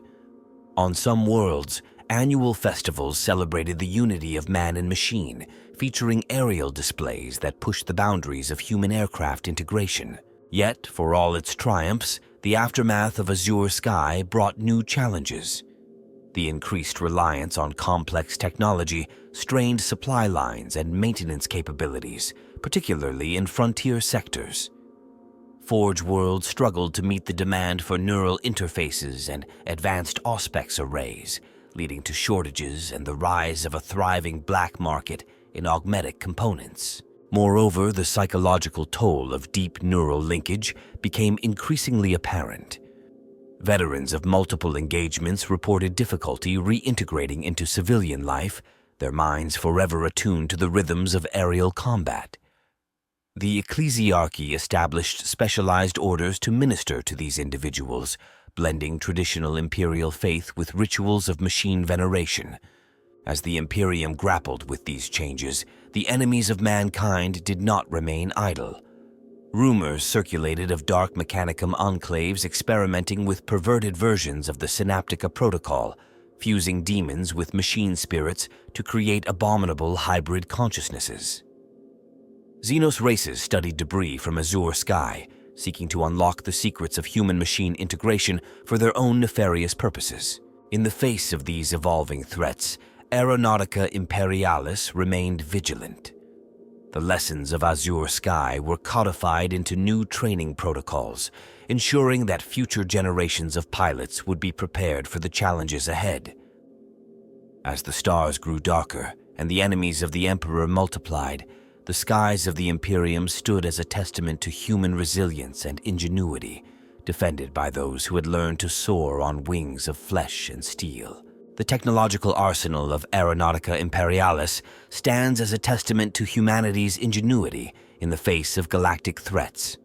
On some worlds, annual festivals celebrated the unity of man and machine, featuring aerial displays that pushed the boundaries of human aircraft integration. Yet, for all its triumphs, the aftermath of Azure Sky brought new challenges. The increased reliance on complex technology strained supply lines and maintenance capabilities, particularly in frontier sectors. Forge World struggled to meet the demand for neural interfaces and advanced Auspex arrays, leading to shortages and the rise of a thriving black market in augmetic components. Moreover, the psychological toll of deep neural linkage became increasingly apparent. Veterans of multiple engagements reported difficulty reintegrating into civilian life, their minds forever attuned to the rhythms of aerial combat. The ecclesiarchy established specialized orders to minister to these individuals, blending traditional imperial faith with rituals of machine veneration. As the Imperium grappled with these changes, the enemies of mankind did not remain idle. Rumors circulated of dark mechanicum enclaves experimenting with perverted versions of the Synaptica protocol, fusing demons with machine spirits to create abominable hybrid consciousnesses. Xenos races studied debris from Azure Sky, seeking to unlock the secrets of human-machine integration for their own nefarious purposes. In the face of these evolving threats, Aeronautica Imperialis remained vigilant. The lessons of Azure Sky were codified into new training protocols, ensuring that future generations of pilots would be prepared for the challenges ahead. As the stars grew darker and the enemies of the Emperor multiplied, the skies of the Imperium stood as a testament to human resilience and ingenuity, defended by those who had learned to soar on wings of flesh and steel. The technological arsenal of Aeronautica Imperialis stands as a testament to humanity's ingenuity in the face of galactic threats.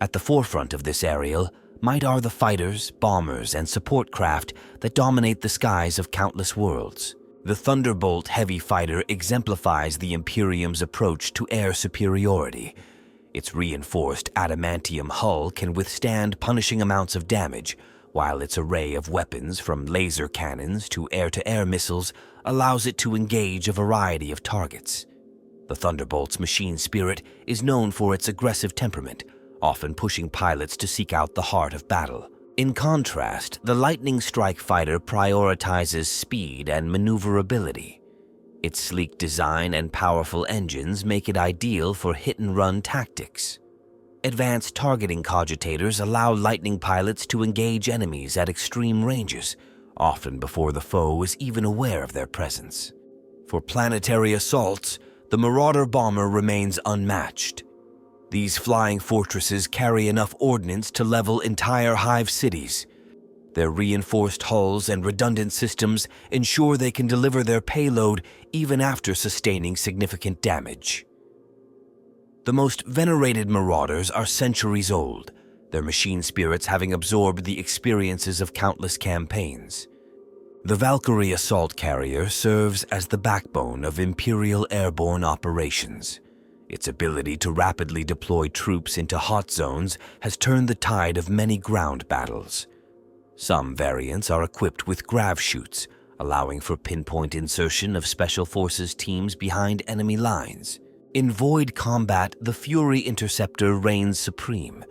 At the forefront of this aerial might are the fighters, bombers, and support craft that dominate the skies of countless worlds. The Thunderbolt heavy fighter exemplifies the Imperium's approach to air superiority. Its reinforced adamantium hull can withstand punishing amounts of damage, while its array of weapons from laser cannons to air-to-air missiles allows it to engage a variety of targets. The Thunderbolt's machine spirit is known for its aggressive temperament, often pushing pilots to seek out the heart of battle. In contrast, the Lightning Strike fighter prioritizes speed and maneuverability. Its sleek design and powerful engines make it ideal for hit-and-run tactics. Advanced targeting cogitators allow Lightning pilots to engage enemies at extreme ranges, often before the foe is even aware of their presence. For planetary assaults, the Marauder bomber remains unmatched. These flying fortresses carry enough ordnance to level entire hive cities. Their reinforced hulls and redundant systems ensure they can deliver their payload even after sustaining significant damage. The most venerated Marauders are centuries old, their machine spirits having absorbed the experiences of countless campaigns. The Valkyrie assault carrier serves as the backbone of Imperial airborne operations. Its ability to rapidly deploy troops into hot zones has turned the tide of many ground battles. Some variants are equipped with grav chutes, allowing for pinpoint insertion of Special Forces teams behind enemy lines. In void combat, the Fury Interceptor reigns supreme.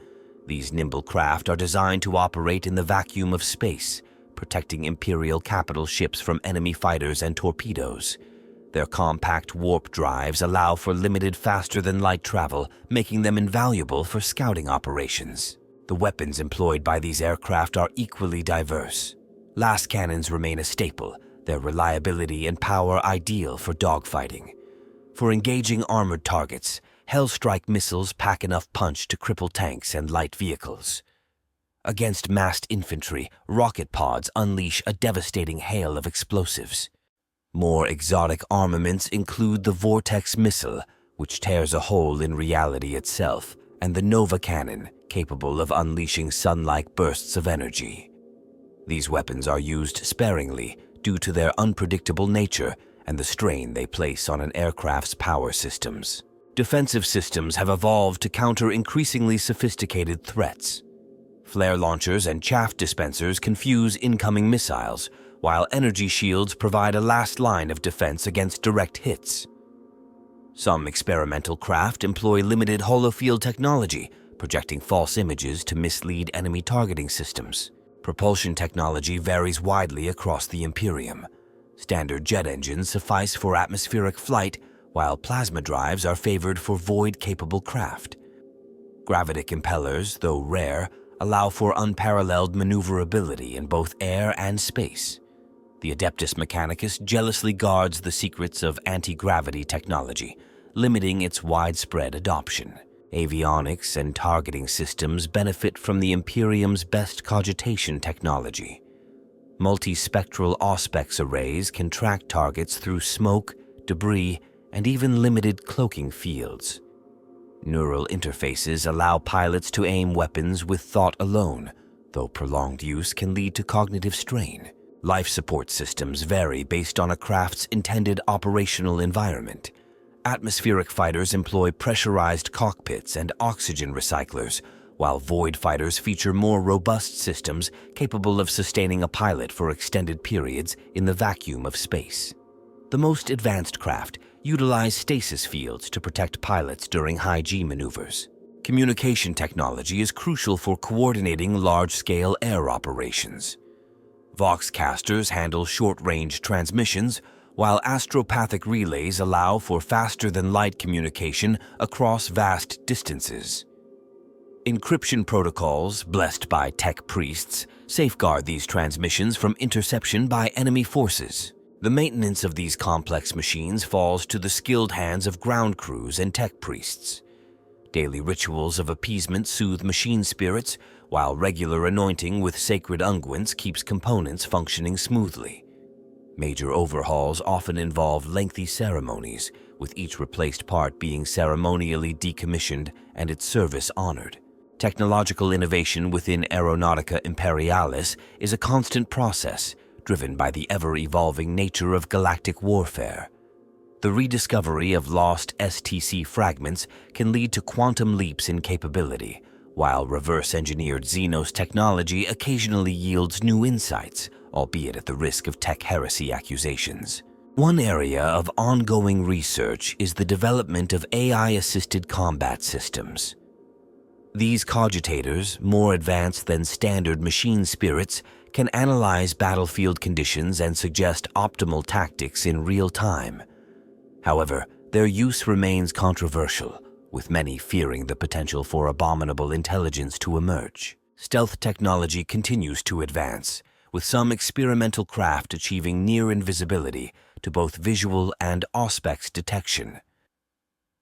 These nimble craft are designed to operate in the vacuum of space, protecting Imperial capital ships from enemy fighters and torpedoes. Their compact warp drives allow for limited faster-than-light travel, making them invaluable for scouting operations. The weapons employed by these aircraft are equally diverse. Las cannons remain a staple, their reliability and power ideal for dogfighting. For engaging armored targets, Hellstrike missiles pack enough punch to cripple tanks and light vehicles. Against massed infantry, rocket pods unleash a devastating hail of explosives. More exotic armaments include the Vortex missile, which tears a hole in reality itself, and the Nova cannon, capable of unleashing sun-like bursts of energy. These weapons are used sparingly due to their unpredictable nature and the strain they place on an aircraft's power systems. Defensive systems have evolved to counter increasingly sophisticated threats. Flare launchers and chaff dispensers confuse incoming missiles, while energy shields provide a last line of defense against direct hits. Some experimental craft employ limited holofield technology, projecting false images to mislead enemy targeting systems. Propulsion technology varies widely across the Imperium. Standard jet engines suffice for atmospheric flight, while plasma drives are favored for void-capable craft. Gravitic impellers, though rare, allow for unparalleled maneuverability in both air and space. The Adeptus Mechanicus jealously guards the secrets of anti-gravity technology, limiting its widespread adoption. Avionics and targeting systems benefit from the Imperium's best cogitation technology. Multispectral Auspex arrays can track targets through smoke, debris, and even limited cloaking fields. Neural interfaces allow pilots to aim weapons with thought alone, though prolonged use can lead to cognitive strain. Life support systems vary based on a craft's intended operational environment. Atmospheric fighters employ pressurized cockpits and oxygen recyclers, while void fighters feature more robust systems capable of sustaining a pilot for extended periods in the vacuum of space. The most advanced craft utilize stasis fields to protect pilots during high-G maneuvers. Communication technology is crucial for coordinating large-scale air operations. Voxcasters handle short-range transmissions, while astropathic relays allow for faster-than-light communication across vast distances. Encryption protocols, blessed by tech priests, safeguard these transmissions from interception by enemy forces. The maintenance of these complex machines falls to the skilled hands of ground crews and tech priests. Daily rituals of appeasement soothe machine spirits, while regular anointing with sacred unguents keeps components functioning smoothly. Major overhauls often involve lengthy ceremonies, with each replaced part being ceremonially decommissioned and its service honored. Technological innovation within Aeronautica Imperialis is a constant process, driven by the ever-evolving nature of galactic warfare. The rediscovery of lost STC fragments can lead to quantum leaps in capability, while reverse-engineered Xenos technology occasionally yields new insights, albeit at the risk of tech heresy accusations. One area of ongoing research is the development of AI-assisted combat systems. These cogitators, more advanced than standard machine spirits, can analyze battlefield conditions and suggest optimal tactics in real time. However, their use remains controversial, with many fearing the potential for abominable intelligence to emerge. Stealth technology continues to advance, with some experimental craft achieving near invisibility to both visual and auspex detection.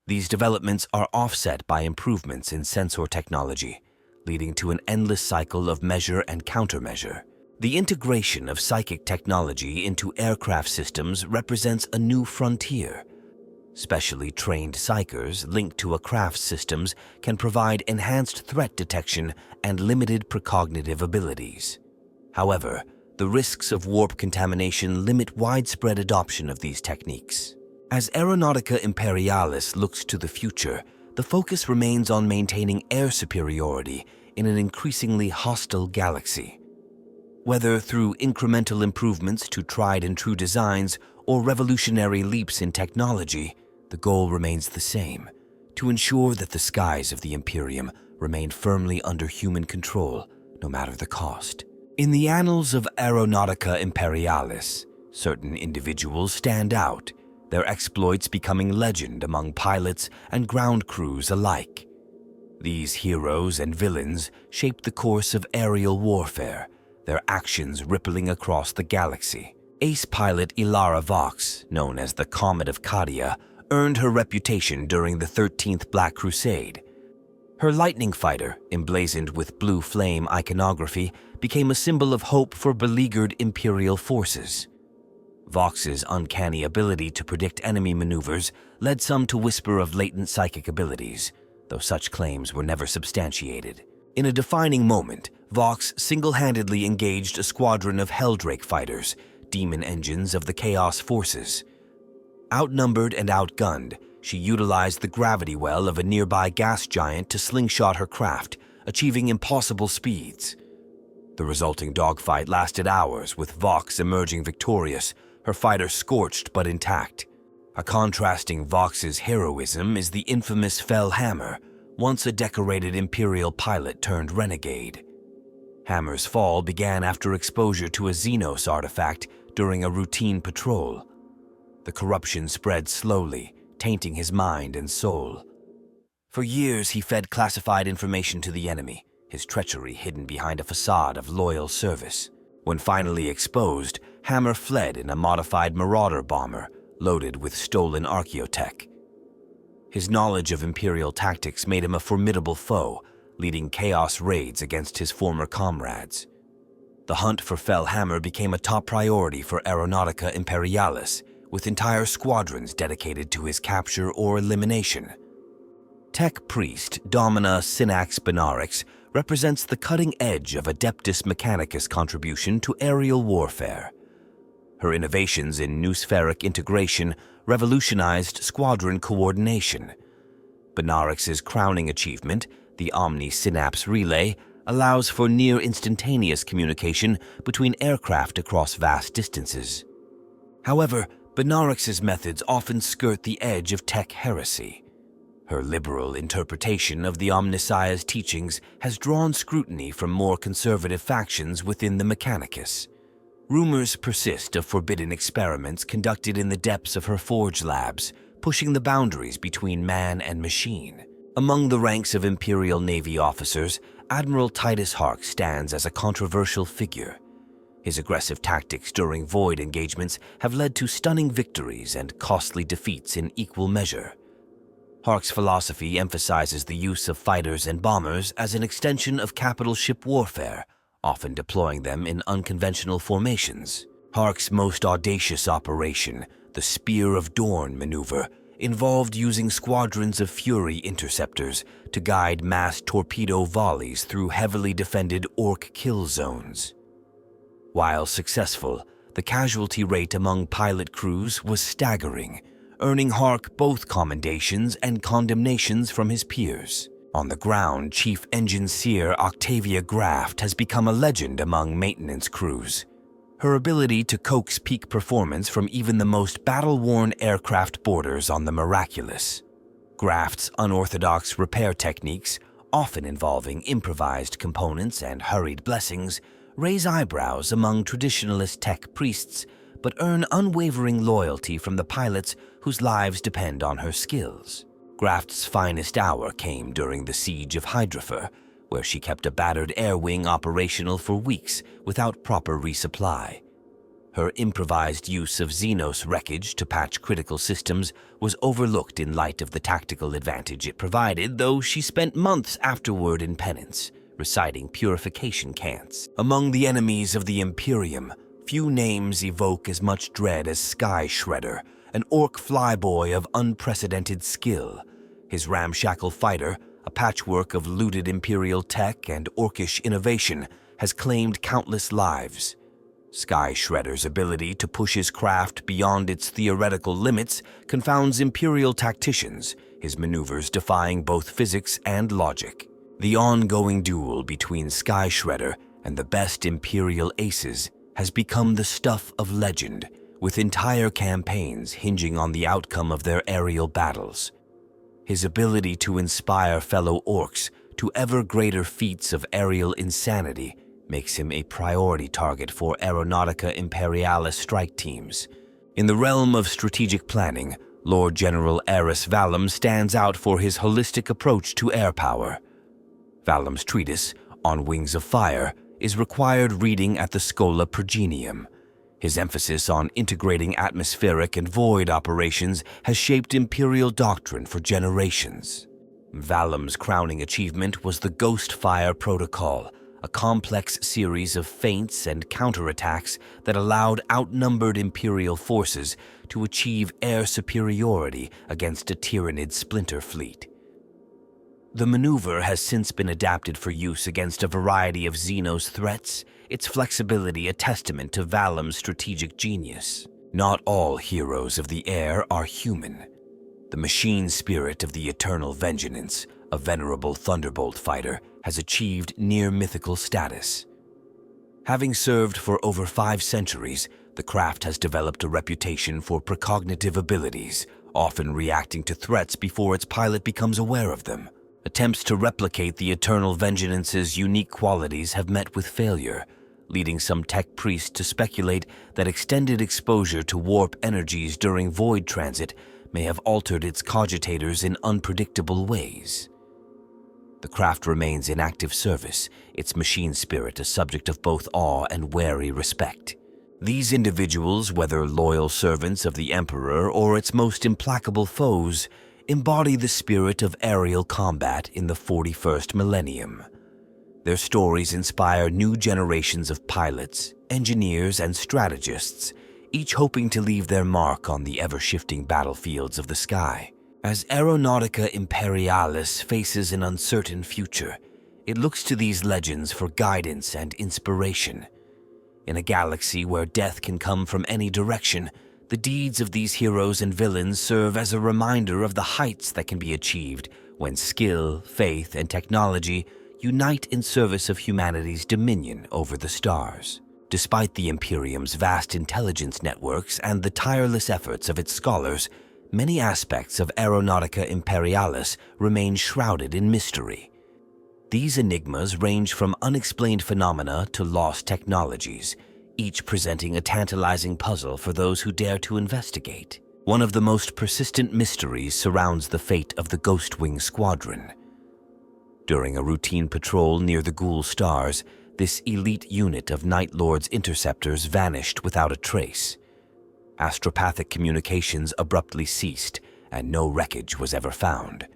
These developments are offset by improvements in sensor technology, leading to an endless cycle of measure and countermeasure. The integration of psychic technology into aircraft systems represents a new frontier. Specially trained psychers linked to a craft's systems can provide enhanced threat detection and limited precognitive abilities. However, the risks of warp contamination limit widespread adoption of these techniques. As Aeronautica Imperialis looks to the future, the focus remains on maintaining air superiority in an increasingly hostile galaxy. Whether through incremental improvements to tried-and-true designs or revolutionary leaps in technology, the goal remains the same: to ensure that the skies of the Imperium remain firmly under human control, no matter the cost. In the annals of Aeronautica Imperialis, certain individuals stand out, their exploits becoming legend among pilots and ground crews alike. These heroes and villains shape the course of aerial warfare, their actions rippling across the galaxy. Ace pilot Ilara Vox, known as the Comet of Cadia, earned her reputation during the 13th Black Crusade. Her lightning fighter, emblazoned with blue flame iconography, became a symbol of hope for beleaguered Imperial forces. Vox's uncanny ability to predict enemy maneuvers led some to whisper of latent psychic abilities, though such claims were never substantiated. In a defining moment, Vox single-handedly engaged a squadron of Helldrake fighters, demon engines of the Chaos Forces. Outnumbered and outgunned, she utilized the gravity well of a nearby gas giant to slingshot her craft, achieving impossible speeds. The resulting dogfight lasted hours, with Vox emerging victorious, her fighter scorched but intact. A contrasting Vox's heroism is the infamous Fell Hammer, once a decorated Imperial pilot turned renegade. Hammer's fall began after exposure to a Xenos artifact during a routine patrol. The corruption spread slowly, tainting his mind and soul. For years, he fed classified information to the enemy, his treachery hidden behind a facade of loyal service. When finally exposed, Hammer fled in a modified Marauder bomber loaded with stolen archaeotech. His knowledge of Imperial tactics made him a formidable foe, leading chaos raids against his former comrades. The hunt for Fell Hammer became a top priority for Aeronautica Imperialis, with entire squadrons dedicated to his capture or elimination. Tech Priest Domina Synax Benarix represents the cutting edge of Adeptus Mechanicus' contribution to aerial warfare. Her innovations in noospheric integration revolutionized squadron coordination. Benarix's crowning achievement, the Omni-Synapse Relay, allows for near-instantaneous communication between aircraft across vast distances. However, Benarix's methods often skirt the edge of tech heresy. Her liberal interpretation of the Omnissiah's teachings has drawn scrutiny from more conservative factions within the Mechanicus. Rumors persist of forbidden experiments conducted in the depths of her forge labs, pushing the boundaries between man and machine. Among the ranks of Imperial Navy officers, Admiral Titus Hark stands as a controversial figure. His aggressive tactics during void engagements have led to stunning victories and costly defeats in equal measure. Hark's philosophy emphasizes the use of fighters and bombers as an extension of capital ship warfare, often deploying them in unconventional formations. Hark's most audacious operation, the Spear of Dawn maneuver, involved using squadrons of Fury interceptors to guide mass torpedo volleys through heavily defended Orc kill zones. While successful, the casualty rate among pilot crews was staggering, earning Hark both commendations and condemnations from his peers. On the ground, Chief Engineer Octavia Graft has become a legend among maintenance crews. Her ability to coax peak performance from even the most battle-worn aircraft borders on the miraculous. Graft's unorthodox repair techniques, often involving improvised components and hurried blessings, raise eyebrows among traditionalist tech priests, but earn unwavering loyalty from the pilots whose lives depend on her skills. Graft's finest hour came during the siege of Hydrafer, where she kept a battered air wing operational for weeks without proper resupply. Her improvised use of Xenos wreckage to patch critical systems was overlooked in light of the tactical advantage it provided, though she spent months afterward in penance, reciting purification cants. Among the enemies of the Imperium, few names evoke as much dread as Sky Shredder, an Orc flyboy of unprecedented skill. His ramshackle fighter, a patchwork of looted Imperial tech and Orcish innovation, has claimed countless lives. Sky Shredder's ability to push his craft beyond its theoretical limits confounds Imperial tacticians, his maneuvers defying both physics and logic. The ongoing duel between Sky Shredder and the best Imperial aces has become the stuff of legend, with entire campaigns hinging on the outcome of their aerial battles. His ability to inspire fellow Orcs to ever greater feats of aerial insanity makes him a priority target for Aeronautica Imperialis strike teams. In the realm of strategic planning, Lord General Eris Valum stands out for his holistic approach to air power. Valum's treatise, On Wings of Fire, is required reading at the Schola Progenium. His emphasis on integrating atmospheric and void operations has shaped Imperial doctrine for generations. Valum's crowning achievement was the Ghost Fire Protocol, a complex series of feints and counterattacks that allowed outnumbered Imperial forces to achieve air superiority against a Tyranid splinter fleet. The maneuver has since been adapted for use against a variety of Xenos threats, its flexibility a testament to Valum's strategic genius. Not all heroes of the air are human. The machine spirit of the Eternal Vengeance, a venerable Thunderbolt fighter, has achieved near-mythical status. Having served for over 5 centuries, the craft has developed a reputation for precognitive abilities, often reacting to threats before its pilot becomes aware of them. Attempts to replicate the Eternal Vengeance's unique qualities have met with failure, leading some tech priests to speculate that extended exposure to warp energies during void transit may have altered its cogitators in unpredictable ways. The craft remains in active service, its machine spirit a subject of both awe and wary respect. These individuals, whether loyal servants of the Emperor or its most implacable foes, embody the spirit of aerial combat in the 41st millennium. Their stories inspire new generations of pilots, engineers, and strategists, each hoping to leave their mark on the ever-shifting battlefields of the sky. As Aeronautica Imperialis faces an uncertain future, it looks to these legends for guidance and inspiration. In a galaxy where death can come from any direction, the deeds of these heroes and villains serve as a reminder of the heights that can be achieved when skill, faith, and technology unite in service of humanity's dominion over the stars. Despite the Imperium's vast intelligence networks and the tireless efforts of its scholars, many aspects of Aeronautica Imperialis remain shrouded in mystery. These enigmas range from unexplained phenomena to lost technologies, each presenting a tantalizing puzzle for those who dare to investigate. One of the most persistent mysteries surrounds the fate of the Ghostwing Squadron. During a routine patrol near the Ghoul Stars, this elite unit of Night Lord's interceptors vanished without a trace. Astropathic communications abruptly ceased, and no wreckage was ever found.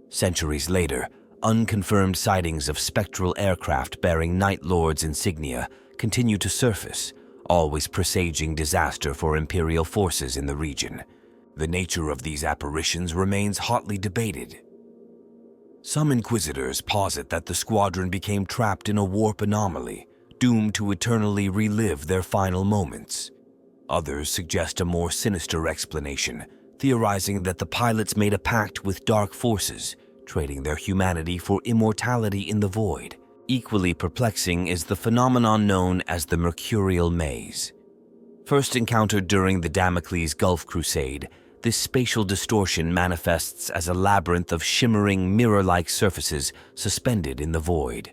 Centuries later, unconfirmed sightings of spectral aircraft bearing Night Lord's insignia continue to surface, always presaging disaster for Imperial forces in the region. The nature of these apparitions remains hotly debated. Some inquisitors posit that the squadron became trapped in a warp anomaly, doomed to eternally relive their final moments. Others suggest a more sinister explanation, theorizing that the pilots made a pact with dark forces, trading their humanity for immortality in the void. Equally perplexing is the phenomenon known as the Mercurial Maze. First encountered during the Damocles Gulf Crusade, this spatial distortion manifests as a labyrinth of shimmering, mirror-like surfaces suspended in the void.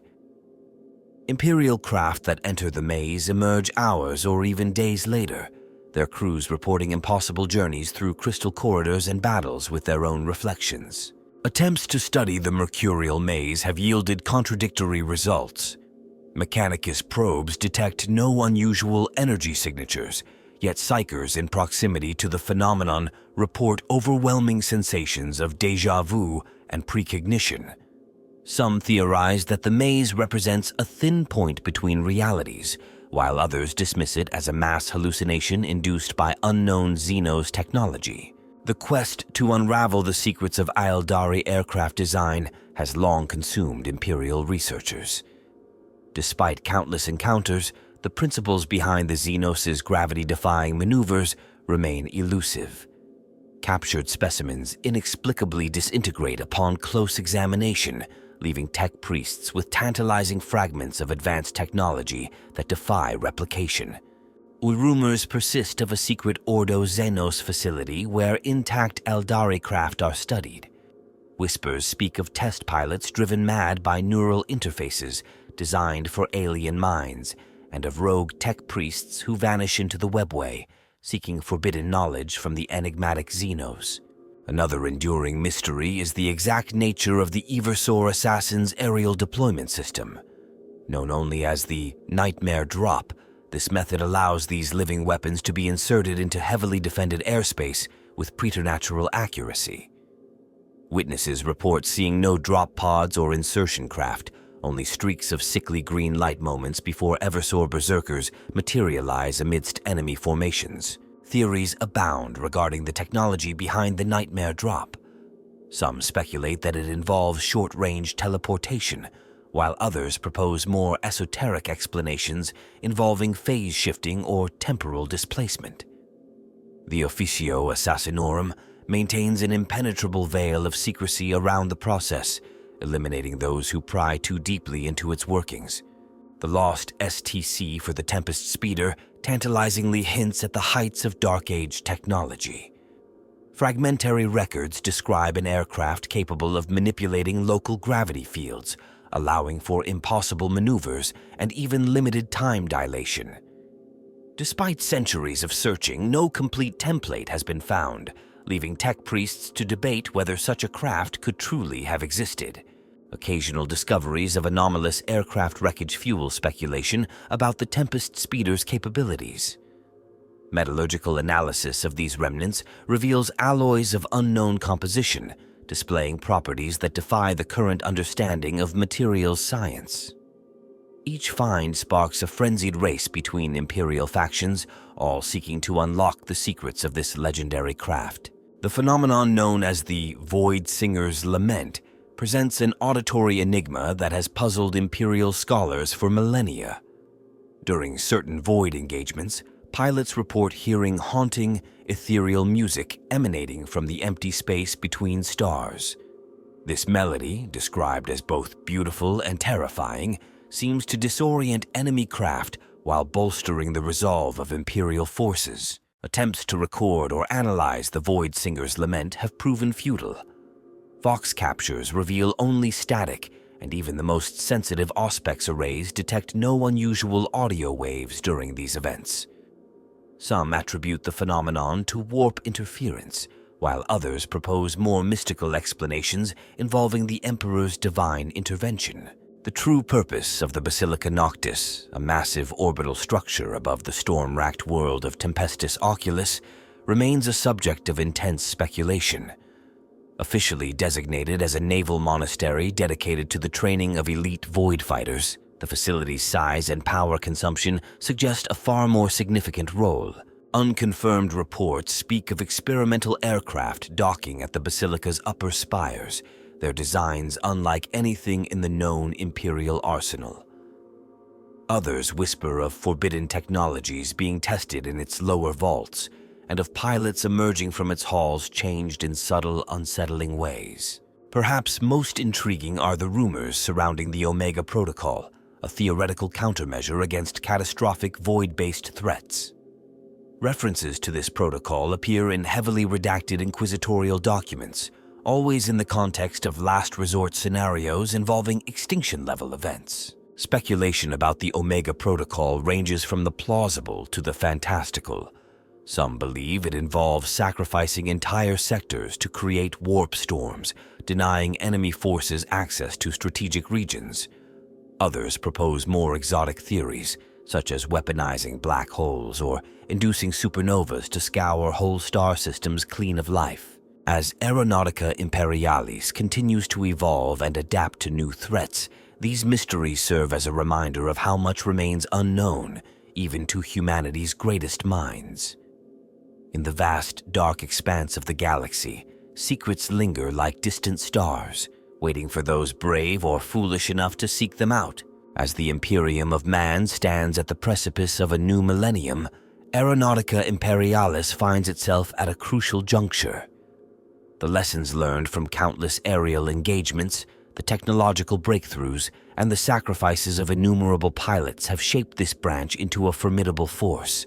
Imperial craft that enter the maze emerge hours or even days later, their crews reporting impossible journeys through crystal corridors and battles with their own reflections. Attempts to study the Mercurial Maze have yielded contradictory results. Mechanicus probes detect no unusual energy signatures, yet psychers in proximity to the phenomenon report overwhelming sensations of déjà vu and precognition. Some theorize that the maze represents a thin point between realities, while others dismiss it as a mass hallucination induced by unknown Xenos technology. The quest to unravel the secrets of Aeldari aircraft design has long consumed Imperial researchers. Despite countless encounters, the principles behind the Xenos' gravity-defying maneuvers remain elusive. Captured specimens inexplicably disintegrate upon close examination, leaving tech priests with tantalizing fragments of advanced technology that defy replication. Rumors persist of a secret Ordo Xenos facility where intact Eldari craft are studied. Whispers speak of test pilots driven mad by neural interfaces designed for alien minds, and of rogue tech priests who vanish into the webway, seeking forbidden knowledge from the enigmatic Xenos. Another enduring mystery is the exact nature of the Eversor Assassin's aerial deployment system. Known only as the Nightmare Drop, this method allows these living weapons to be inserted into heavily defended airspace with preternatural accuracy. Witnesses report seeing no drop pods or insertion craft, only streaks of sickly green light moments before Eversor berserkers materialize amidst enemy formations. Theories abound regarding the technology behind the Nightmare Drop. Some speculate that it involves short-range teleportation, while others propose more esoteric explanations involving phase shifting or temporal displacement. The Officio Assassinorum maintains an impenetrable veil of secrecy around the process, eliminating those who pry too deeply into its workings. The lost STC for the Tempest Speeder tantalizingly hints at the heights of Dark Age technology. Fragmentary records describe an aircraft capable of manipulating local gravity fields, allowing for impossible maneuvers and even limited time dilation. Despite centuries of searching, no complete template has been found, leaving tech priests to debate whether such a craft could truly have existed. Occasional discoveries of anomalous aircraft wreckage fuel speculation about the Tempest Speeder's capabilities. Metallurgical analysis of these remnants reveals alloys of unknown composition, displaying properties that defy the current understanding of materials science. Each find sparks a frenzied race between Imperial factions, all seeking to unlock the secrets of this legendary craft. The phenomenon known as the Void Singer's Lament presents an auditory enigma that has puzzled Imperial scholars for millennia. During certain Void engagements, pilots report hearing haunting, ethereal music emanating from the empty space between stars. This melody, described as both beautiful and terrifying, seems to disorient enemy craft while bolstering the resolve of Imperial forces. Attempts to record or analyze the Void Singer's Lament have proven futile. Vox captures reveal only static, and even the most sensitive Auspex arrays detect no unusual audio waves during these events. Some attribute the phenomenon to warp interference, while others propose more mystical explanations involving the Emperor's divine intervention. The true purpose of the Basilica Noctis, a massive orbital structure above the storm-racked world of Tempestus Oculus, remains a subject of intense speculation. Officially designated as a naval monastery dedicated to the training of elite void fighters, the facility's size and power consumption suggest a far more significant role. Unconfirmed reports speak of experimental aircraft docking at the Basilica's upper spires, their designs unlike anything in the known Imperial arsenal. Others whisper of forbidden technologies being tested in its lower vaults, and of pilots emerging from its halls changed in subtle, unsettling ways. Perhaps most intriguing are the rumors surrounding the Omega Protocol, a theoretical countermeasure against catastrophic void-based threats. References to this protocol appear in heavily redacted inquisitorial documents, always in the context of last resort scenarios involving extinction-level events. Speculation about the Omega Protocol ranges from the plausible to the fantastical. Some believe it involves sacrificing entire sectors to create warp storms, denying enemy forces access to strategic regions. Others propose more exotic theories, such as weaponizing black holes or inducing supernovas to scour whole star systems clean of life. As Aeronautica Imperialis continues to evolve and adapt to new threats, these mysteries serve as a reminder of how much remains unknown, even to humanity's greatest minds. In the vast, dark expanse of the galaxy, secrets linger like distant stars, waiting for those brave or foolish enough to seek them out. As the Imperium of Man stands at the precipice of a new millennium, Aeronautica Imperialis finds itself at a crucial juncture. The lessons learned from countless aerial engagements, the technological breakthroughs, and the sacrifices of innumerable pilots have shaped this branch into a formidable force.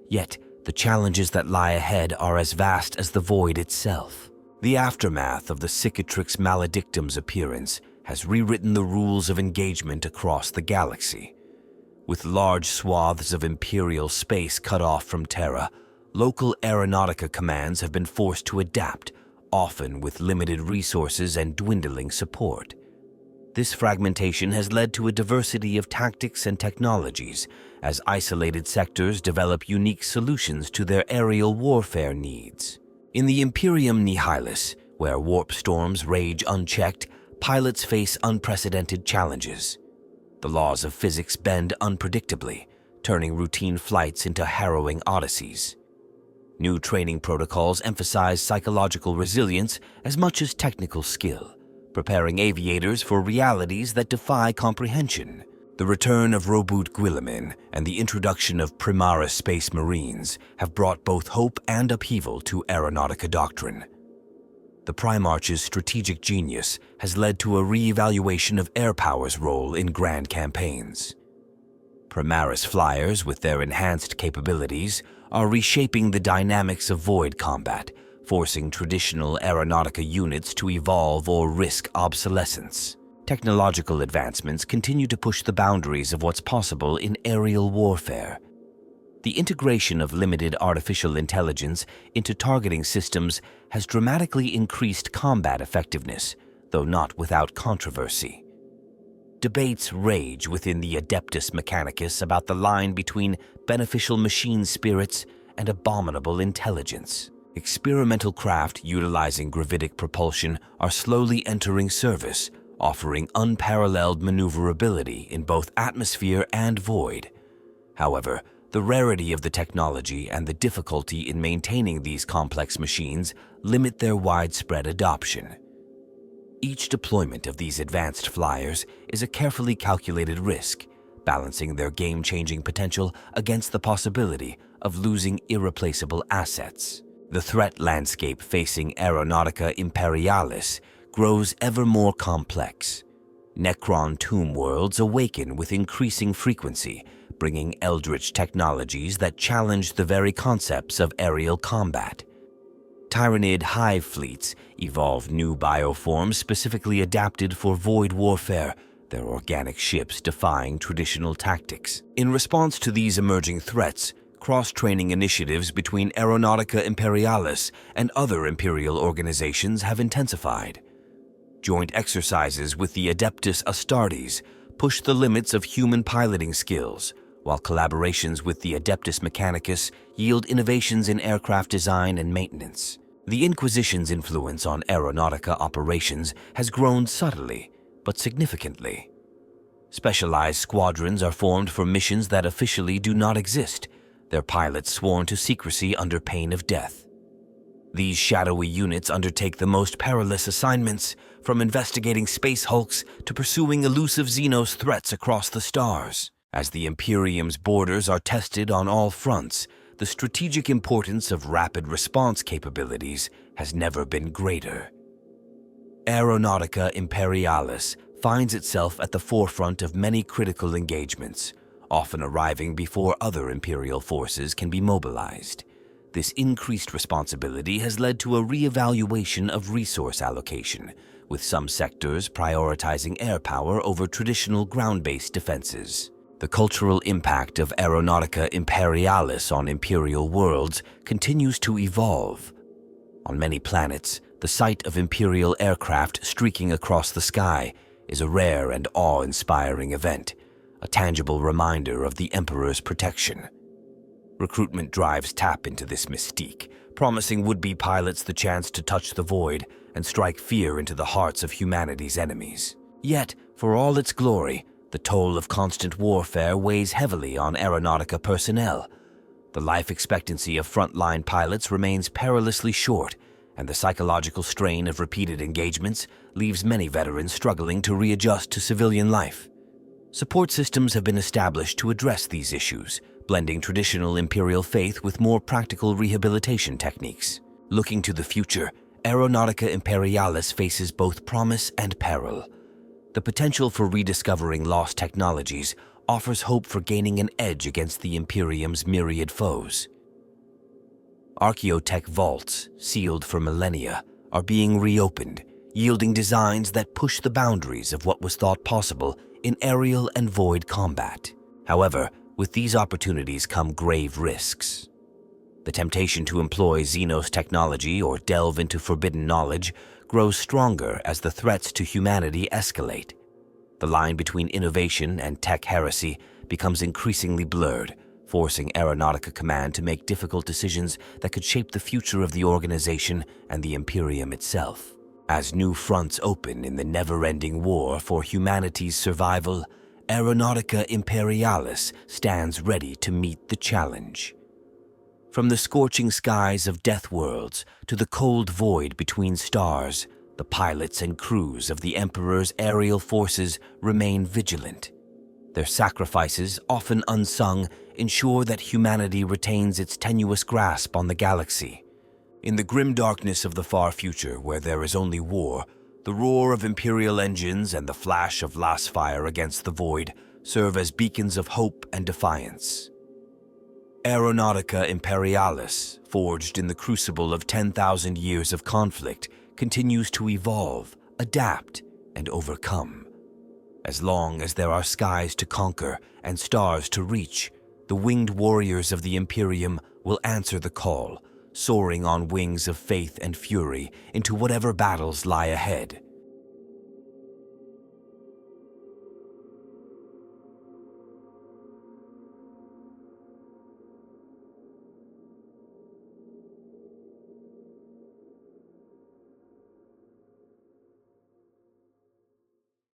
Yet, the challenges that lie ahead are as vast as the void itself. The aftermath of the Cicatrix Maledictum's appearance has rewritten the rules of engagement across the galaxy. With large swaths of Imperial space cut off from Terra, local Aeronautica commands have been forced to adapt, often with limited resources and dwindling support. This fragmentation has led to a diversity of tactics and technologies, as isolated sectors develop unique solutions to their aerial warfare needs. In the Imperium Nihilis, where warp storms rage unchecked, pilots face unprecedented challenges. The laws of physics bend unpredictably, turning routine flights into harrowing odysseys. New training protocols emphasize psychological resilience as much as technical skill, preparing aviators for realities that defy comprehension. The return of Roboute Guilliman and the introduction of Primara Space Marines have brought both hope and upheaval to Aeronautica doctrine. The Primarch's strategic genius has led to a re-evaluation of air power's role in grand campaigns. Primaris flyers, with their enhanced capabilities, are reshaping the dynamics of void combat, forcing traditional Aeronautica units to evolve or risk obsolescence. Technological advancements continue to push the boundaries of what's possible in aerial warfare. The integration of limited artificial intelligence into targeting systems has dramatically increased combat effectiveness, though not without controversy. Debates rage within the Adeptus Mechanicus about the line between beneficial machine spirits and abominable intelligence. Experimental craft utilizing gravitic propulsion are slowly entering service, offering unparalleled maneuverability in both atmosphere and void. However, the rarity of the technology and the difficulty in maintaining these complex machines limit their widespread adoption. Each deployment of these advanced flyers is a carefully calculated risk, balancing their game-changing potential against the possibility of losing irreplaceable assets. The threat landscape facing Aeronautica Imperialis grows ever more complex. Necron tomb worlds awaken with increasing frequency, bringing eldritch technologies that challenge the very concepts of aerial combat. Tyranid hive fleets evolve new bioforms specifically adapted for void warfare, their organic ships defying traditional tactics. In response to these emerging threats, cross-training initiatives between Aeronautica Imperialis and other Imperial organizations have intensified. Joint exercises with the Adeptus Astartes push the limits of human piloting skills, while collaborations with the Adeptus Mechanicus yield innovations in aircraft design and maintenance. The Inquisition's influence on Aeronautica operations has grown subtly, but significantly. Specialized squadrons are formed for missions that officially do not exist, their pilots sworn to secrecy under pain of death. These shadowy units undertake the most perilous assignments, from investigating space hulks to pursuing elusive Xenos threats across the stars. As the Imperium's borders are tested on all fronts, the strategic importance of rapid response capabilities has never been greater. Aeronautica Imperialis finds itself at the forefront of many critical engagements, often arriving before other Imperial forces can be mobilized. This increased responsibility has led to a re-evaluation of resource allocation, with some sectors prioritizing air power over traditional ground-based defenses. The cultural impact of Aeronautica Imperialis on Imperial worlds continues to evolve. On many planets, the sight of Imperial aircraft streaking across the sky is a rare and awe-inspiring event, a tangible reminder of the Emperor's protection. Recruitment drives tap into this mystique, promising would-be pilots the chance to touch the void and strike fear into the hearts of humanity's enemies. Yet, for all its glory, the toll of constant warfare weighs heavily on Aeronautica personnel. The life expectancy of frontline pilots remains perilously short, and the psychological strain of repeated engagements leaves many veterans struggling to readjust to civilian life. Support systems have been established to address these issues, blending traditional Imperial faith with more practical rehabilitation techniques. Looking to the future, Aeronautica Imperialis faces both promise and peril. The potential for rediscovering lost technologies offers hope for gaining an edge against the Imperium's myriad foes. Archaeotech vaults, sealed for millennia, are being reopened, yielding designs that push the boundaries of what was thought possible in aerial and void combat. However, with these opportunities come grave risks. The temptation to employ Xenos technology or delve into forbidden knowledge grows stronger as the threats to humanity escalate. The line between innovation and tech heresy becomes increasingly blurred, forcing Aeronautica Command to make difficult decisions that could shape the future of the organization and the Imperium itself. As new fronts open in the never-ending war for humanity's survival, Aeronautica Imperialis stands ready to meet the challenge. From the scorching skies of death worlds to the cold void between stars, the pilots and crews of the Emperor's aerial forces remain vigilant. Their sacrifices, often unsung, ensure that humanity retains its tenuous grasp on the galaxy. In the grim darkness of the far future, where there is only war, the roar of Imperial engines and the flash of last fire against the void serve as beacons of hope and defiance. Aeronautica Imperialis, forged in the crucible of 10,000 years of conflict, continues to evolve, adapt, and overcome. As long as there are skies to conquer and stars to reach, the winged warriors of the Imperium will answer the call, soaring on wings of faith and fury into whatever battles lie ahead.